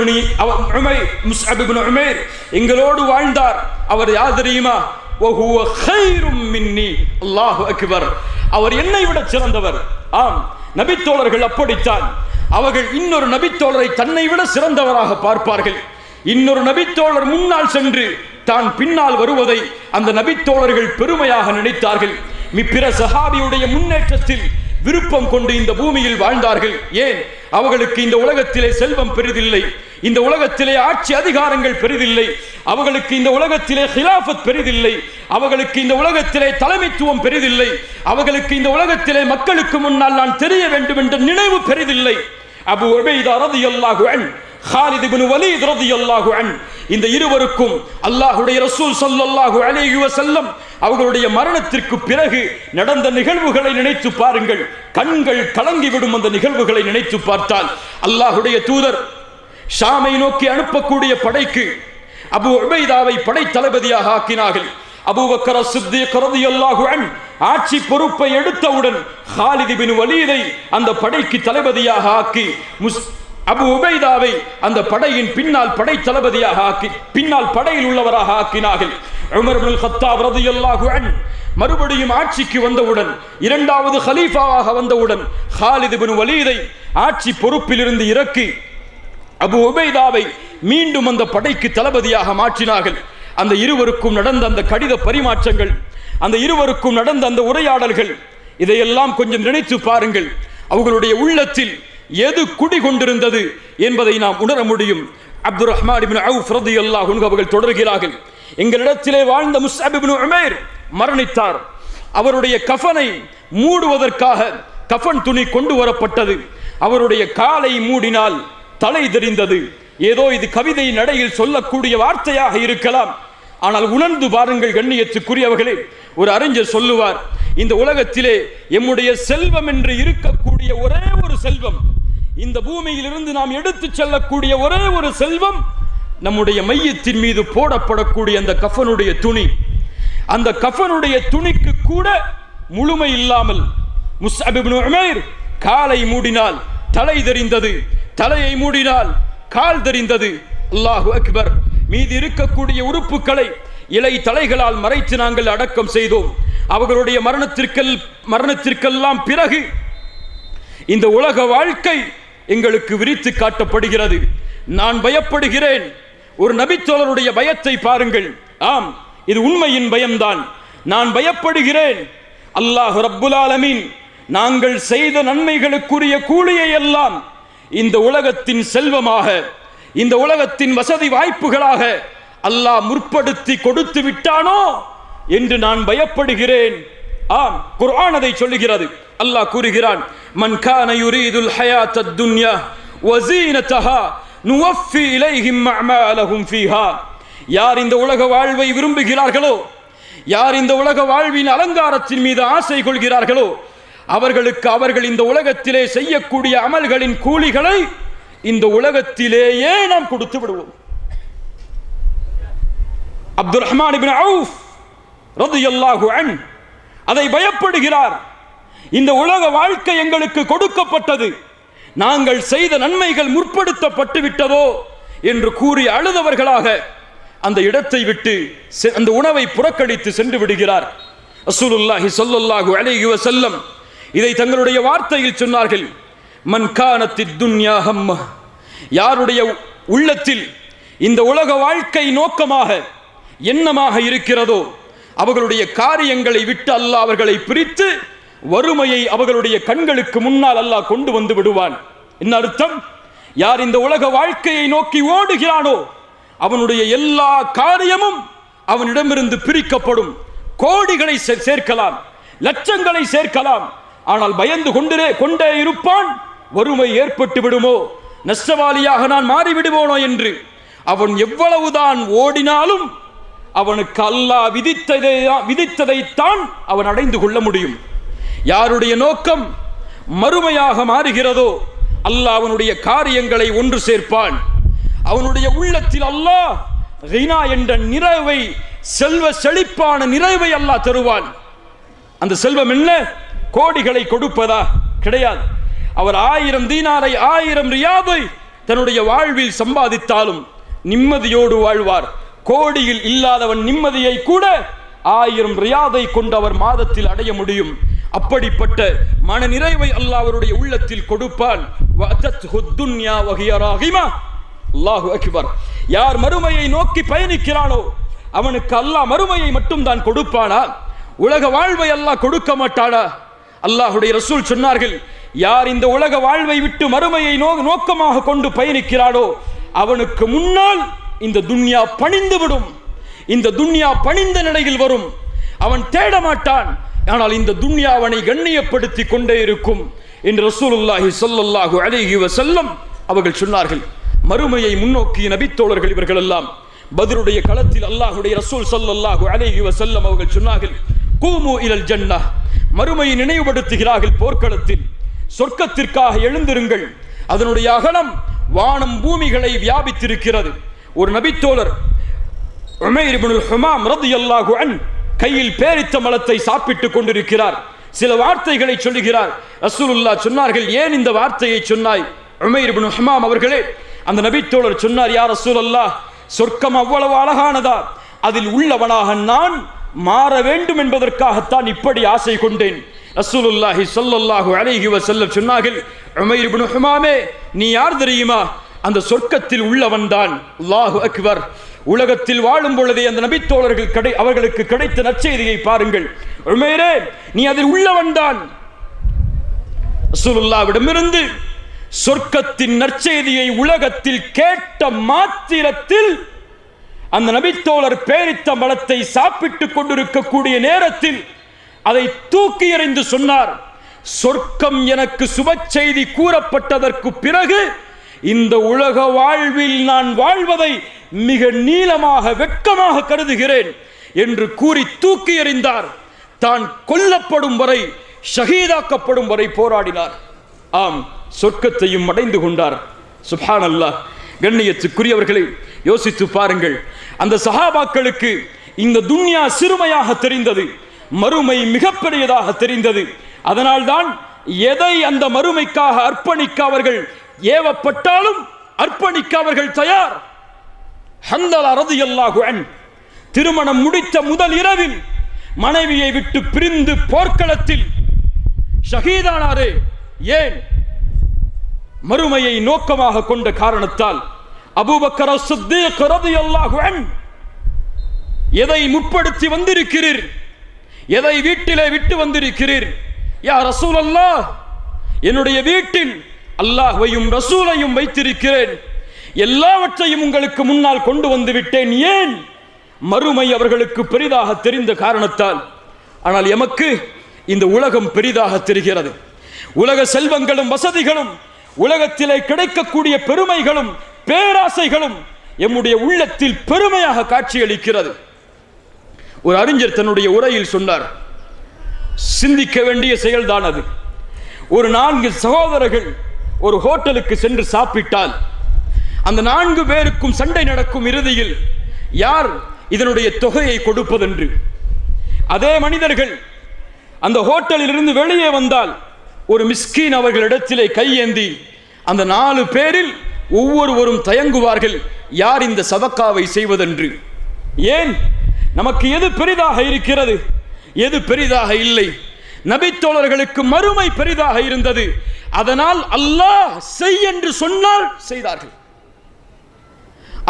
இப்னு உமைர் எங்களோடு வாழ்ந்தார். அவர் யார் தெரியுமா? வஹுவ கைரும் மின்னி. அல்லாஹு அக்பர். அவர் என்னை விட சிறந்தவர். ஆம், நபித்தோழர்கள் அப்படித்தான். அவர்கள் இன்னொரு நபித்தோழரை தன்னை விட சிறந்தவராக பார்ப்பார்கள். இன்னொரு நபித்தோழர் முன்னால் சென்று தான் பின்னால் வருவதை அந்த நபித்தோழர்கள் பெருமையாக நினைத்தார்கள். பிற சஹாபியுடைய முன்னேற்றத்தில் விருப்பம் கொண்டு இந்த பூமியில் வாழ்ந்தார்கள். ஏன்? அவர்களுக்கு இந்த உலகத்திலே செல்வம் பெரிதில்லை, இந்த உலகத்திலே ஆட்சி அதிகாரங்கள் பெரிதில்லை, அவர்களுக்கு இந்த உலகத்திலே ஹிலாஃபத் பெரிதில்லை, அவர்களுக்கு இந்த உலகத்திலே தலைமைத்துவம் பெரிதில்லை, அவர்களுக்கு இந்த உலகத்திலே மக்களுக்கு முன்னால் நான் தெரிய வேண்டும் என்ற நினைவு பெரிதில்லை. அபு உபைதா ரலியல்லாஹு அன்ஹு, காலித் இப்னு வலீத் ரலியல்லாஹு அன்ஹு, இந்த இருவருக்கும் அல்லாஹ்வுடைய ரசூல் ஸல்லல்லாஹு அலைஹி வஸல்லம் அவர்களுடைய மரணத்திற்கு பிறகு நடந்த நிகழ்வுகளை நினைத்து பாருங்கள். கண்கள் கலங்கிவிடும். அந்த நிகழ்வுகளை நினைத்து பார்த்தால் அல்லாஹ்வுடைய தூதர் ஷாமை நோக்கி அனுப்பக்கூடிய படைக்கு அபு உபைதாவை படை தளபதியாக ஆக்கினார்கள். அபூபக்கர் சித்திக் ரலியல்லாஹு அன்ஹு ஆட்சி பொறுப்பை எடுத்தவுடன் காலித் இப்னு வலீதை அந்த படைக்கு தளபதியாக ஆக்கி அபு உபைதாவை அந்த படையின் பின்னால் படை தளபதியாக ஆக்கி பின்னால் படையில் உள்ளவராக ஆக்கினார்கள். உமர் இப்னு கத்தாப் ரலியல்லாஹு அன்ஹு மறுபடியும் ஆட்சிக்கு வந்தவுடன், இரண்டாவது ஹலீஃபாவாக வந்தவுடன் காலித் இப்னு வலீதை ஆட்சி பொறுப்பிலிருந்து இறக்கி அபு உபைதாவை மீண்டும் அந்த படைக்கு தளபதியாக மாற்றினார்கள். அந்த இருவருக்கும் நடந்த அந்த கடித பரிமாற்றங்கள், அந்த இருவருக்கும் நடந்த அந்த உரையாடல்கள், இதையெல்லாம் கொஞ்சம் நினைத்து பாருங்கள். அவர்களுடைய உள்ளத்தில் எது குடிகொண்டிருந்தது என்பதை நாம் உணர முடியும். அப்துர் ரஹ்மான் இப்னு அவுஃப் ரலியல்லாஹு அன்ஹு அவர்கள் தொடர்கிறார்கள், எங்களிடத்திலே வாழ்ந்த முஸ்அப் இப்னு உமைர் மரணித்தார். அவருடைய கஃனை மூடுவதற்காக கஃன் துணி கொண்டு வரப்பட்டது. அவருடைய காலை மூடினால் தலை தெரிந்தது. ஏதோ இது கவிதை நடையில் சொல்லக்கூடிய வார்த்தையாக இருக்கலாம். ஆனால் உணர்ந்து பாருங்கள் கண்ணியத்துக்குரியவர்களே. ஒரு அறிஞர் சொல்லுவார், இந்த உலகத்திலே எம்முடைய செல்வம் என்று இருக்கக்கூடிய ஒரே ஒரு செல்வம், இந்த பூமியில் இருந்து நாம் எடுத்து செல்லக்கூடிய ஒரே ஒரு செல்வம், நம்முடைய மையத்தின் மீது போடப்படக்கூடிய அந்த கஃனுடைய துணி. அந்த கஃனுடைய துணிக்கு கூட முழுமை இல்லாமல் முஸ்அப் இப்னு உமைர் காலை மூடினால் தலை தெரிந்தது, தலையை மூடினால் கால் தெரிந்தது. அல்லாஹு அக்பர். மீது இருக்கக்கூடிய உறுப்புகளை இலை தலைகளால் மறைத்து நாங்கள் அடக்கம் செய்தோம். அவர்களுடைய மரணத்திற்கெல்லாம் பிறகு இந்த உலக வாழ்க்கை எங்களுக்கு விரித்து காட்டப்படுகிறது. நான் பயப்படுகிறேன். ஒரு நபித்தோழருடைய பயத்தை பாருங்கள். ஆம், இது உண்மையின் பயம்தான். நான் பயப்படுகிறேன். அல்லாஹ் ரப்புல் ஆலமீன் நாங்கள் செய்த நன்மைகளுக்குரிய கூலியை எல்லாம் இந்த உலகத்தின் செல்வமாக, இந்த உலகத்தின் வசதி வாய்ப்புகளாக அல்லாஹ் முற்படுத்தி கொடுத்து விட்டானோ என்று நான் பயப்படுகிறேன். ஆம், குர்ஆன் அதை சொல்லுகிறது. அல்லாஹ் கூறுகிறான், மன் கான யுரீதுல் ஹயாத்தத் துன்யா வஸீனதஹா நுவஃபி இலைஹிம் அஅமாலஹும் ஃபீஹா. யார் இந்த உலக வாழ்வை விரும்புகிறார்களோ, யார் இந்த உலக வாழ்வின் அலங்காரத்தின் மீது ஆசை கொள்கிறார்களோ, அவர்களுக்கு அவர்கள் இந்த உலகத்திலே செய்யக்கூடிய அமல்களின் கூலிகளை இந்த உலகத்திலேயே நாம் கொடுத்து விடுவோம். அப்துர் ரஹ்மான் இப்னு அவுஃப் ரலியல்லாஹு அன்ஹு அதை பயப்படுகிறார். இந்த உலக வாழ்க்கை எங்களுக்கு கொடுக்கப்பட்டது, நாங்கள் செய்த நன்மைகள் முற்படுத்தப்பட்டு விட்டதோ என்று கூறி அழுதவர்களாக அந்த இடத்தை விட்டு அந்த உணவை புறக்கணித்து சென்று விடுகிறார். ரசூலுல்லாஹி ஸல்லல்லாஹு அலைஹி வஸல்லம் இதை தங்களுடைய வார்த்தையில் சொன்னார்கள், மன் கானத்தித் துன்யா ஹம்ம. யாருடைய உள்ளத்தில் இந்த உலக வாழ்க்கை நோக்கமாக எண்ணமாக இருக்கிறதோ அவர்களுடைய காரியங்களை விட்டு அல்லாஹ் அவர்களை பிரித்து வறுமையை அவர்களுடைய கண்களுக்கு முன்னால் அல்லாஹ் கொண்டு வந்து விடுவான். என்ன அர்த்தம்? யார் இந்த உலக வாழ்க்கையை நோக்கி ஓடுகிறானோ அவனுடைய எல்லா காரியமும் அவனிடமிருந்து பிரிக்கப்படும். கோடிகளை சேர்க்கலாம், லட்சங்களை சேர்க்கலாம், ஆனால் பயந்து கொண்டே இருப்பான். வறுமை ஏற்பட்டு விடுமோ, நஷ்டவாளியாக நான் மாறிவிடுவோனோ என்று. அவன் எவ்வளவுதான் ஓடினாலும் அவனுக்கு அல்லாஹ் விதித்ததைத்தான் அவன் அடைந்து கொள்ள முடியும். யாருடைய நோக்கம் மறுமையாக மாறுகிறதோ அல்லாஹ் அவனுடைய காரியங்களை ஒன்று சேர்ப்பான். அவனுடைய உள்ளத்தில் அல்லாஹ் ரினா என்ற நிறைவை, செல்வ செழிப்பான நிறைவை அல்லாஹ் தருவான். அந்த செல்வம் என்ன? கோடிகளை கொடுப்பதா? கிடையாது. அவர் 1000 தீனாரை, 1000 ரியாதை தன்னுடைய வாழ்வில் சம்பாதித்தாலும் நிம்மதியோடு வாழ்வார். கோடியில் இல்லாதவன் நிம்மதியை கூட 1000 ரியாதை கொண்டு அவர் மாதத்தில் அடைய முடியும். அப்படிப்பட்ட மன நிறைவை அல்லாஹ் அவருடைய உள்ளத்தில் கொடுப்பான். அல்லாஹு அக்பர். யார் மறுமையை நோக்கி பயணிக்கிறானோ அவனுக்கு அல்லாஹ் மறுமையை மட்டும் தான் கொடுப்பானா? உலக வாழ்வை அல்லாஹ் கொடுக்க மாட்டானா? அல்லாஹுடைய ரசூல் சொன்னார்கள், யார் இந்த உலக வாழ்வை விட்டு மறுமையை நோக்கமாக கொண்டு பயணிக்கிறானோ அவனுக்கு முன்னால் இந்த துன்யா பணிந்துவிடும். இந்த துன்யா பணிந்த நிலையில் வரும். அவன் தேட மாட்டான், ஆனால் இந்த துன்யா அவனை கண்ணியப்படுத்தி கொண்டே இருக்கும் என்று ரசூலுல்லாஹி ஸல்லல்லாஹு அலைஹி வஸல்லம் அவர்கள் சொன்னார்கள். மறுமையை முன்னோக்கிய நபித்தோழர்கள் இவர்கள் எல்லாம். பத்ருடைய களத்தில் அல்லாஹ்வுடைய ரசூல் ஸல்லல்லாஹு அலைஹி வஸல்லம் அவர்கள் சொன்னார்கள், கூமு இலல் ஜன்னah. மறுமையை நினைவுபடுத்துகிறார்கள் போர்க்களத்தில். சொர்க்கத்திற்காக எழுந்திருங்கள், அதனுடைய அகலம் வானம் பூமிகளை வியாபித்திருக்கிறது. ஒரு நபித்தோழர் உமைர் இப்னுல் ஹுமாம் ரலியல்லாஹு அன்ஹு கையில் பேரித்த மலத்தை சாப்பிட்டுக் கொண்டிருக்கிறார். சில வார்த்தைகளை சொல்லுகிறார். ரசூலுல்லாஹ் சொன்னார்கள், ஏன் இந்த வார்த்தையை சொன்னாய் உமைர் இப்னு ஹுமாம் அவர்களே? அந்த நபித்தோழர் சொன்னார், யா ரசூலல்லாஹ், சொர்க்கம் அவ்வளவு அழகானதா? அதில் உள்ளவனாக நான் மாற வேண்டும் என்பதற்காகத்தான் இப்படி ஆசை கொண்டேன். ரசூலுல்லாஹி ஸல்லல்லாஹு அலைஹி வஸல்லம் சொன்னார்கள், உமைர் இப்னு ஹுமாமே, நீ யார் தெரியுமா? அந்த சொர்க்கத்தில் உள்ளவன் தான். அல்லாஹு அக்பர். உலகத்தில் வாழும் பொழுதே அந்த நபித்தோழர்கள் அவர்களுக்கு கிடைத்த நற்செய்தியை பாருங்கள். உமைரே, நீ அதில் உள்ளவன் தான். ரசூலுல்லாஹ்விடமிருந்து சொர்க்கத்தின் நற்செய்தியை உலகத்தில் கேட்ட மாத்திரத்தில் அந்த நபித்தோழர் பேரித்த மலத்தை சாப்பிட்டுக் கொண்டிருக்கக்கூடிய நேரத்தில் அதை தூக்கி எறிந்து சொன்னார், சொர்க்கம் எனக்கு சுப செய்தி கூறப்பட்டதற்கு பிறகு இந்த உலக வாழ்வில் நான் வாழ்வதை மிக நீளமாக வெட்கமாக கருதுகிறேன் என்று கூறி தூக்கி எறிந்தார். தான் கொல்லப்படும் வரை, ஷஹீதாக்கப்படும் வரை போராடினார். ஆம், சொர்க்கத்தையும் அடைந்து கொண்டார். சுப்ஹானல்லாஹ். கண்ணியத்துக்குரியவர்களை யோசித்து பாருங்கள். அந்த சஹாபாக்களுக்கு இந்த துன்யா சிறுமையாக தெரிந்தது, மறுமை மிகப்பெரியதாக தெரிந்தது. அதனால்தான் எதை அந்த மறுமைக்காக அர்ப்பணிக்க அவர்கள் ஏவப்பட்டாலும் அர்ப்பணிக்க அவர்கள் தயார். ஹந்தலா ரலியல்லாஹு அன்ஹு திருமணம் முடித்த முதல் இரவில் மனைவியை விட்டு பிரிந்து போர்க்களத்தில் ஷஹீதானாரே. ஏன்? மறுமையை நோக்கமாக கொண்ட காரணத்தால். அபூபக்கர் ஸித்தீக் ரலியல்லாஹு அன்ஹு, எதை முற்படுத்தி வந்திருக்கிறீர்? எதை வீட்டிலே விட்டு வந்திருக்கிறீர்? யா ரசூலல்லாஹ், என்னுடைய வீட்டில் அல்லாஹ்வையும் ரசூலையும் வைத்திருக்கிறேன், எல்லாவற்றையும் உங்களுக்கு முன்னால் கொண்டு வந்து விட்டேன். ஏன்? மறுமை அவர்களுக்கு பெரிதாக தெரிந்த காரணத்தால். ஆனால் எமக்கு இந்த உலகம் பெரிதாக தெரிகிறது. உலக செல்வங்களும் வசதிகளும், உலகத்திலே கிடைக்கக்கூடிய பெருமைகளும் பேராசைகளும் எம்முடைய உள்ளத்தில் பெருமையாக காட்சியளிக்கிறது. ஒரு அறிஞர் தன்னுடைய உரையில் சொன்னார், சிந்திக்க வேண்டிய செயல்தான் அது. ஒரு 4 சகோதரர்கள் ஒரு ஹோட்டலுக்கு சென்று சாப்பிட்டால் அந்த 4 பேருக்கும் சண்டை நடக்கும். இறுதியில் யார் இதனுடைய தொகையை கொடுப்பதென்று. அதே மனிதர்கள் அந்த ஹோட்டலில் இருந்து வெளியே வந்தால் ஒரு மிஸ்கீன் அவர்களிடத்திலே கையேந்தி அந்த 4 பேரில் ஒவ்வொருவரும் தயங்குவார்கள், யார் இந்த சதக்காவை செய்வதென்று. ஏன்? நமக்கு எது பெரிதாக இருக்கிறது, எது பெரிதாக இல்லை? நபித்தோழர்களுக்கு மறுமை பெரிதாக இருந்தது. அதனால் அல்லாஹ் செய் என்று சொன்னால் செய்தார்கள்.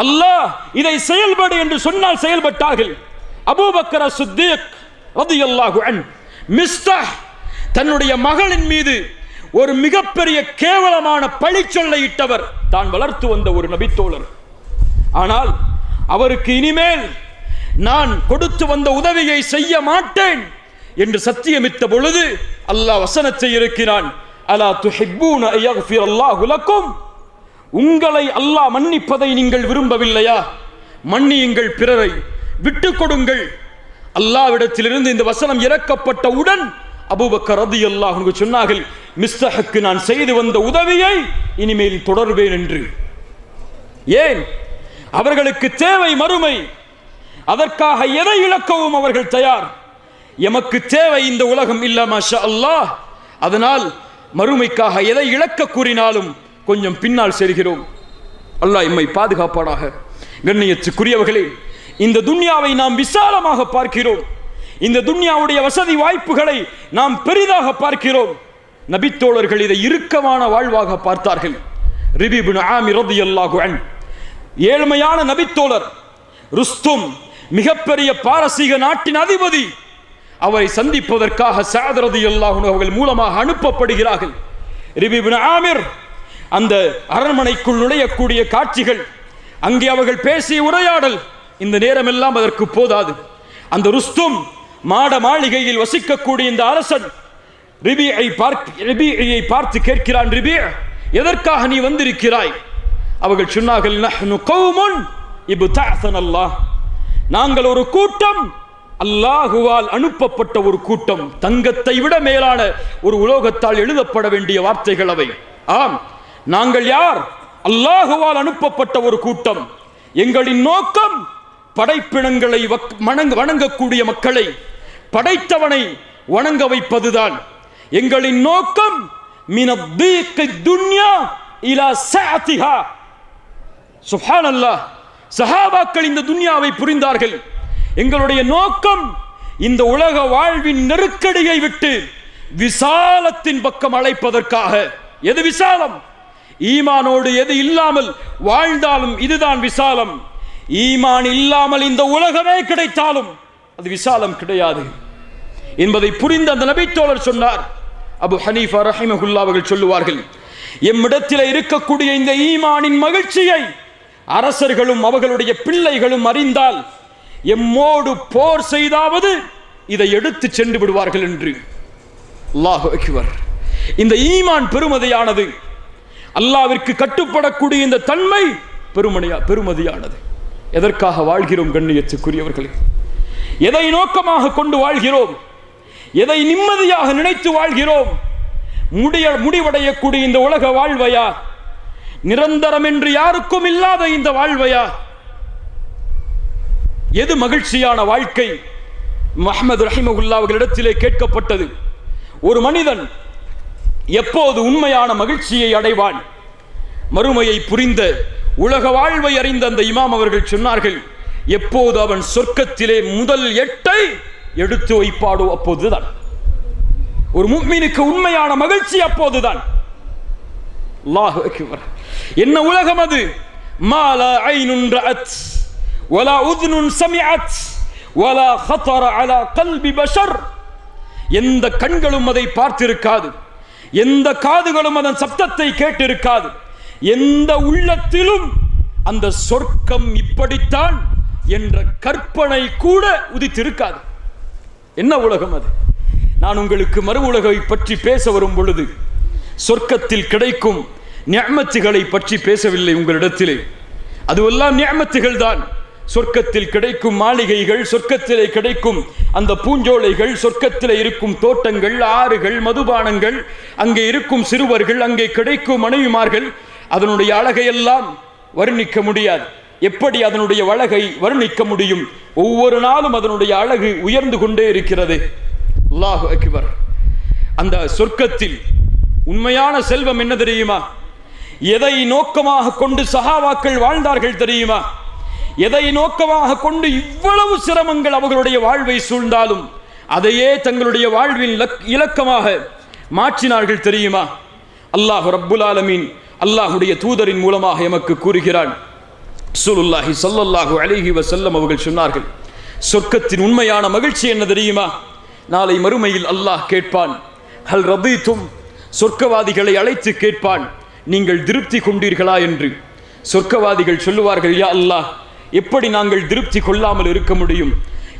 அல்லாஹ் இதை செயல்படு என்று சொன்னால் செயல்பட்டார்கள். அபூபக்கர் ஸித்தீக் ரலியல்லாஹு அன்ஹு, மிஸ்தாஹ் தன்னுடைய மகளின் மீது ஒரு மிகப்பெரிய கேவலமான பழிச்சொல்லை இட்டவர் தான் வளர்த்து வந்த ஒரு நபித்தோழர். ஆனால் அவருக்கு இனிமேல் நான் கொடுத்து வந்த உதவியை செய்ய மாட்டேன் என்று சத்தியமிட்ட பொழுது அல்லாஹ் வசனத்தை இறக்கினான், அலா துஹிப்பூன அய்யக்ஃபிரல்லாஹு லக்கும், உங்களை அல்லாஹ் மன்னிப்பதை நீங்கள் விரும்பவில்லையா? மன்னியுங்கள், பிறரை விட்டுக் கொடுங்கள். அல்லாஹ்விடத்திலிருந்து இந்த வசனம் இறக்கப்பட்டவுடன் அபூபக்கர் ரலியல்லாஹு அன்ஹு சொன்னார்கள், மிஸ்தஹுக்கு நான் செய்து வந்த உதவியை இனிமேல் தொடர்வேன் என்று. ஏன்? அவர்களுக்கு தேவை மறுமை. அதற்காக எதை இழக்கவும் அவர்கள் தயார். எமக்கு தேவை இந்த உலகம் இல்ல மாஷா அல்லாஹ். அதனால் மறுமைக்காக எதை இழக்க கூறினாலும் கொஞ்சம் பின்னால் செல்கிறோம். அல்லாஹ் எம்மை பாதுகாப்பானாக. கண்ணியத்துக்குரியவர்களே, இந்த துன்யாவை நாம் விசாலமாக பார்க்கிறோம். இந்த துன்யாவுடைய வசதி வாய்ப்புகளை நாம் பெரிதாக பார்க்கிறோம். நபித்தோழர்கள் இதை இறுக்கமான வாழ்வாக பார்த்தார்கள். ரிபி இப்னு ஆமிர் ரலியல்லாஹு அன்ஹு ஏழ்மையான நபித்தோழர். ருஸ்தும் மிகப்பெரிய பாரசீக நாட்டின் அதிபதி. அவரை சந்திப்பதற்காக சஅத் ரலியல்லாஹு அன்ஹு அவர்கள் மூலமாக அனுப்பப்படுகிறார்கள். ரிபி இப்னு ஆமிர் அந்த அரண்மனைக்குள் நுழையக்கூடிய காட்சிகள், அங்கே அவர்கள் பேசிய உரையாடல், இந்த நேரமெல்லாம் அதற்கு போதாது. அந்த ருஸ்தும் மாட மாளிகையில் வசிக்கக்கூடிய இந்த அரசன் ரிபியை பார்த்து கேட்கிறான், ரிபி, எதற்காக நீ வந்திருக்கிறாய்? அவர்கள் சொன்னார்கள், நஹ்னு கௌமுன் இப்தஅஸன அல்லாஹ், நாங்கள் ஒரு கூட்டம், அல்லாஹுவால் அனுப்பப்பட்ட ஒரு கூட்டம். தங்கத்தை விட மேலான ஒரு உலோகத்தால் எழுதப்பட வேண்டிய வார்த்தைகள் அவை. ஆம், நாங்கள் யார்? அல்லாஹுவால் அனுப்பப்பட்ட ஒரு கூட்டம். எங்களின் நோக்கம் படைப்பினங்களை வணங்கக்கூடிய மக்களை படைத்தவனை வணங்க வைப்பதுதான் எங்களின் நோக்கம். மினத்தீக்கி துன்யா இலா சஅதிஹா. சுப்ஹானல்லாஹ். சஹாபாக்கள் இந்த துன்யாவை புரிந்தார்கள். எங்களுடைய நோக்கம் இந்த உலக வாழ்வின் நெருக்கடியை விட்டு விசாலத்தின் பக்கம் அழைப்பதற்காக. எது விசாலம்? ஈமானோடு எது இல்லாமல் வாழ்ந்தாலும் இதுதான் விசாலம். ஈமான் இல்லாமல் இந்த உலகமே கிடைத்தாலும் அது விசாலம் கிடையாது என்பதை புரிந்த அந்த நபித்தோழர் சொன்னார். அபு ஹனீஃபா ரஹிமஹுல்லாஹ் அவர்கள் சொல்லுவார்கள், எம்மிடத்தில் இருக்கக்கூடிய இந்த ஈமானின் மகிழ்ச்சியை அரசர்களும் அவர்களுடைய பிள்ளைகளும் அறிந்தால் எம்மோடு போர் செய்தாவது இதை எடுத்து சென்று விடுவார்கள் என்று. அல்லாஹு அக்பர். இந்த ஈமான் பெருமதியானது. அல்லாஹ்விற்கு கட்டுப்படக்கூடிய இந்த தன்மை பெருமதியானது. எதற்காக வாழ்கிறோம் கண்ணியத்துக்குரியவர்களே? எதை நோக்கமாக கொண்டு வாழ்கிறோம்? எதை நிம்மதியாக நினைத்து வாழ்கிறோம்? முடிவடையக்கூடிய இந்த உலக வாழ்வையா? நிரந்தரம் என்று யாருக்கும் இல்லாத இந்த வாழ்வையா? எது மகிழ்ச்சியான வாழ்க்கை? முஹம்மது ரஹிமஹுல்லாஹ் அவர்களிடத்திலே கேட்கப்பட்டது, ஒரு மனிதன் எப்போது உண்மையான மகிழ்ச்சியை அடைவான்? மறுமையை புரிந்த உலக வாழ்வை அறிந்த அந்த இமாம் அவர்கள் சொன்னார்கள், எப்போது அவன் சொர்க்கத்திலே முதல் 8 எடுத்து வைப்பாடோ அப்போதுதான். ஒரு முஃமினுக்கு உண்மையான மகிழ்ச்சி அப்போதுதான். அல்லாஹு அக்பர். என்ன உலகம் அது? மாலா ஐனுன் ரஅத் வலா உத்னுன் சமிஅத் வலா خطر على قلب بشر. எந்த கண்களும் அதை பார்த்திருக்காது, எந்த காதுகளும் அதன் சப்தத்தை கேட்டிருக்காது, எந்த உள்ளத்திலும் அந்த சொர்க்கம் இப்படித்தான் என்ற கற்பனை கூட உதித்திருக்காது. என்ன உலகம் அது? நான் உங்களுக்கு மறு உலகை பற்றி பேச வரும் பொழுது சொர்க்கத்தில் கிடைக்கும் நிஅமத்துகளை பற்றி பேசவில்லை உங்களிடத்திலே. அதுவெல்லாம் நிஅமத்துகள் தான். சொர்க்கத்தில் கிடைக்கும் மாளிகைகள், சொர்க்கத்திலே கிடைக்கும் அந்த பூஞ்சோலைகள், சொர்க்கத்திலே இருக்கும் தோட்டங்கள், ஆறுகள், மதுபானங்கள், அங்கே இருக்கும் சிறுவர்கள், அங்கே கிடைக்கும் மனைவிமார்கள், அதனுடைய அழகையெல்லாம் வர்ணிக்க முடியாது. எப்படி அதனுடைய அழகை வர்ணிக்க முடியும்? ஒவ்வொரு நாளும் அதனுடைய அழகு உயர்ந்து கொண்டே இருக்கிறது. அல்லாஹு அக்பர். அந்த சொர்க்கத்தில் உண்மையான செல்வம் என்ன தெரியுமா? எதை நோக்கமாக கொண்டு சஹாபாக்கள் வாழ்ந்தார்கள் தெரியுமா? எதை நோக்கமாக கொண்டு இவ்வளவு சிரமங்கள் அவர்களுடைய வாழ்வை சூழ்ந்தாலும் அதையே தங்களுடைய வாழ்வின் இலக்கமாக மாற்றினார்கள் தெரியுமா? அல்லாஹ் ரப்புல் ஆலமீன் அல்லாஹ்வுடைய தூதரின் மூலமாக எமக்கு கூறுகிறான். ரசூலுல்லாஹி ஸல்லல்லாஹு அலைஹி வஸல்லம் அவர்கள் சொன்னார்கள், சொர்க்கத்தின் உண்மையான மகிழ்ச்சி என்ன தெரியுமா? நாளை மறுமையில் அல்லாஹ் கேட்பான், ஹல் ரதீதும், சொர்க்கவாதிகளை அழைத்து கேட்பான், நீங்கள் திருப்தி கொண்டீர்களா என்று. சொர்க்கவாதிகள் சொல்லுவார்கள், யா அல்லாஹ், எப்படி நாங்கள் திருப்தி கொள்ளாமல் இருக்க முடியும்?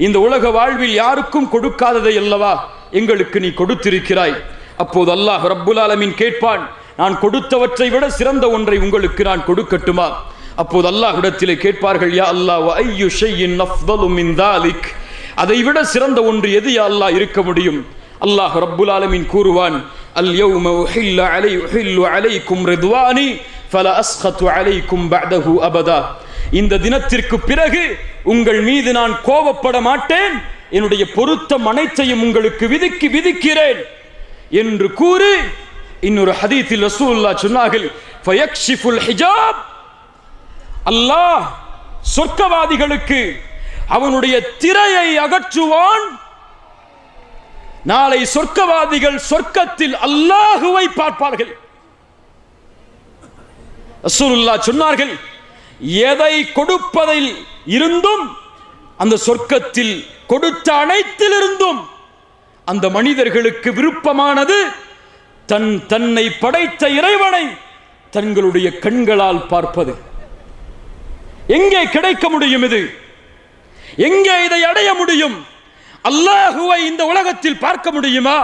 இந்த உலக வாழ்வில் யாருக்கும் கொடுக்காததை அல்லவா எங்களுக்கு நீ கொடுத்திருக்கிறாய். அப்போது அல்லாஹ் ரப்புல் ஆலமீன் கேட்பான், நான் கொடுத்தவற்றை விட சிறந்த ஒன்றை உங்களுக்கு நான் கொடுக்கட்டுமா? அப்போது அல்லாஹ்விடத்திலே கேட்பார்கள், யா அல்லாஹ், வ ஐயு ஷைஇன் அஃதலு மின் தாலிக், அதை விட சிறந்த ஒன்று எது யா அல்லாஹ் இருக்க முடியும்? அல்லாஹ் ரப்புல் ஆலமீன் கூறுவான், அல் யௌம உஹில்லு அலைக்கும் ரிதுவானி ஃபலா அஸ்கது அலைக்கும் பஅதஹு அபதா. இந்த தினத்திற்கு பிறகு உங்கள் மீது நான் கோபப்பட மாட்டேன், என்னுடைய பொருத்தம் அனைத்தையும் உங்களுக்கு விதிக்கிறேன் என்று கூறி இன்னொரு ஹதீஸில் ரசூலுல்லாஹ் சொன்னார்கள், ஃபயக்ஷிஃபுல் ஹிஜாப், அல்லாஹ் சொர்க்கவாதிகளுக்கு அவனுடைய திரையை அகற்றுவான். நாளை சொர்க்கவாதிகள் சொர்க்கத்தில் அல்லாஹுவை பார்ப்பார்கள். ரசூலுல்லாஹ் சொன்னார்கள், எதை கொடுப்பதில் இருந்தும், அந்த சொர்க்கத்தில் கொடுத்த அனைத்திலிருந்தும் அந்த மனிதர்களுக்கு விருப்பமானது தன்னை படைத்த இறைவனை தங்களுடைய கண்களால் பார்ப்பது. எங்கே கிடைக்க முடியும்? இது எங்கே இதை அடைய முடியும்? அல்லாஹுவை இந்த உலகத்தில் பார்க்க முடியுமா?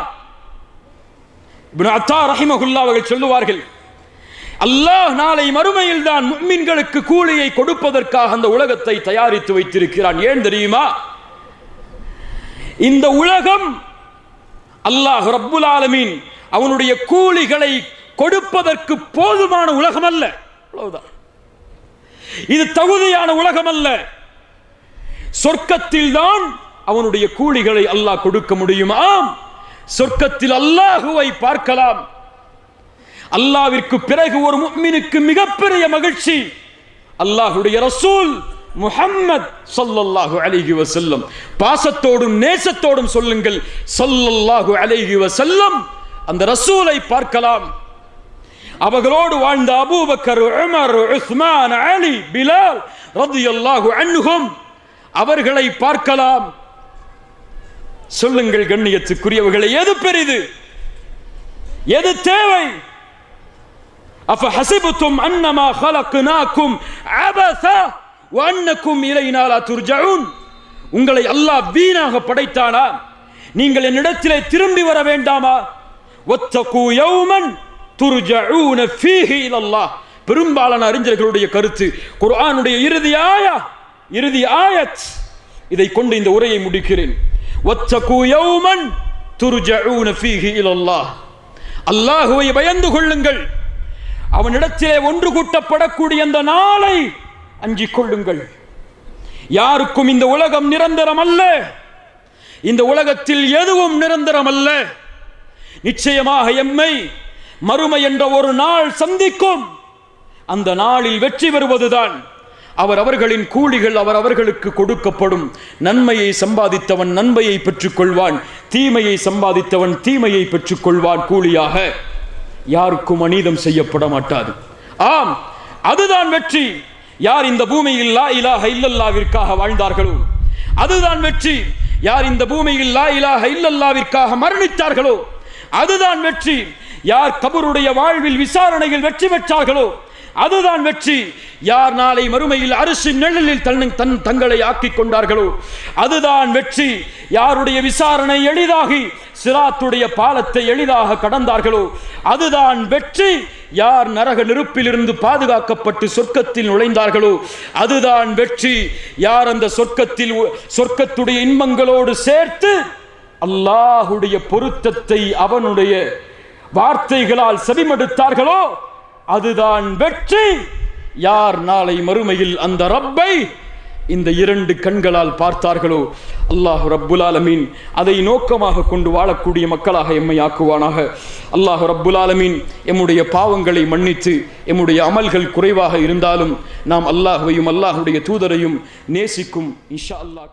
இப்னு அத்தா ரஹிமஹுல்லாஹ் அவர்கள் சொல்லுவார்கள், அல்லாஹ் நாளை மறுமையில் தான் முஃமின்களுக்கு கூலியை கொடுப்பதற்காக அந்த உலகத்தை தயாரித்து வைத்திருக்கிறான். ஏன் தெரியுமா? இந்த உலகம் அல்லாஹ் ரப்புல் ஆலமீன் அவனுடைய கூலிகளை கொடுப்பதற்கு போதுமான உலகம் அல்ல. அவ்வளவுதான். இது தகுதியான உலகம் அல்ல. சொர்க்கத்தில் தான் அவனுடைய கூலிகளை அல்லாஹ் கொடுக்க முடியுமா? சொர்க்கத்தில் அல்லாஹுவை பார்க்கலாம். அல்லாஹ்விற்கு பிறகு ஒரு முஃமினுக்கு மிகப்பெரிய மகிழ்ச்சி, அல்லாஹ்வுடைய ரசூல் முஹம்மத் ஸல்லல்லாஹு அலைஹி வஸல்லம். பாசத்தோடும் நேசத்தோடும் சொல்லுங்கள், ஸல்லல்லாஹு அலைஹி வஸல்லம். அந்த ரசூலை பார்க்கலாம். அவர்களோடு வாழ்ந்த அபூபக்கர், உமர், உஸ்மான், அலி, பிலால் ரலியல்லாஹு அன்ஹும், அவர்களை பார்க்கலாம். சொல்லுங்கள் கண்ணியத்துக்குரியவர்களே, எது பெரிது? எது தேவை? அஃபஹஸிபதும் அன்னமா خلقناكم عبثا وانكم الينا لا ترجعون. உங்களை அல்லாஹ் வீணாக படைத்தானா? நீங்கள் என்னிடத்திலே திரும்பி வர வேண்டாமா? வத்தகு யௌமன் துர்ஜஊன ஃபீஹி இலல்லாஹ். பெரும்பாலான அறிஞர்களுடைய கருத்து, குர்ஆனுடைய இறுதி ஆயத். இதை கொண்டு இந்த உரையை முடிக்கிறேன். வத்தகு யௌமன் துர்ஜஊன ஃபீஹி இலல்லாஹ். அல்லாஹ்வை பயந்து கொள்ளுங்கள். அவனிடத்திலே ஒன்று கூட்டப்படக்கூடிய அந்த நாளை அஞ்சிக் கொள்ளுங்கள். யாருக்கும் இந்த உலகம் நிரந்தரம் அல்ல. இந்த உலகத்தில் எதுவும் நிரந்தரம் அல்ல. நிச்சயமாக எம்மை மறுமை என்ற ஒரு நாள் சந்திக்கும். அந்த நாளில் வெற்றி பெறுவதுதான் அவர்களின் கூலிகள் அவர்களுக்கு கொடுக்கப்படும். நன்மையை சம்பாதித்தவன் நன்மையை பெற்றுக் கொள்வான், தீமையை சம்பாதித்தவன் தீமையை பெற்றுக் கொள்வான். கூலியாக யாருக்கும் அநீதம் செய்யப்பட மாட்டாது. ஆம், அதுதான் வெற்றி. யார் இந்த பூமியில் லா இலாஹ இல்லல்லாஹ்விற்காக வாழ்ந்தார்களோ அதுதான் வெற்றி. யார் இந்த பூமியில் லா இலாஹ இல்லல்லாஹ்விற்காக மரணித்தார்களோ அதுதான் வெற்றி. யார் கபருடைய வாழ்வில் விசாரணையில் வெற்றி பெற்றார்களோ அதுதான் வெற்றி. யார் நாளை மறுமையில் அரிசின் நிழலில் தங்களை ஆக்கிக் கொண்டார்களோ அதுதான் வெற்றி. யாருடைய விசாரணை எளிதாகி சிராத்துடைய பாலத்தை எளிதாக கடந்தார்களோ அதுதான் வெற்றி. யார் நரக நெருப்பிலிருந்து பாதுகாக்கப்பட்டு சொர்க்கத்தில் நுழைந்தார்களோ அதுதான் வெற்றி. யார் அந்த சொர்க்கத்துடைய இன்பங்களோடு சேர்த்து அல்லாஹுடைய பொருத்தத்தை அவனுடைய வார்த்தைகளால் செவிமடுத்தார்களோ அதுதான் வெற்றி. யார் நாளை மறுமையில் அந்த ரப்பை இந்த இரண்டு கண்களால் பார்த்தார்களோ அல்லாஹ் ரப்புல் ஆலமீன் அதை நோக்கமாக கொண்டு வாழக்கூடிய மக்களாக எம்மை ஆக்குவானாக. அல்லாஹ் ரப்புல் ஆலமீன் எம்முடைய பாவங்களை மன்னித்து எம்முடைய அமல்கள் குறைவாக இருந்தாலும் நாம் அல்லாஹ்வையும் அல்லாஹ்வுடைய தூதரையும் நேசிக்கும் இன்ஷா அல்லாஹ்.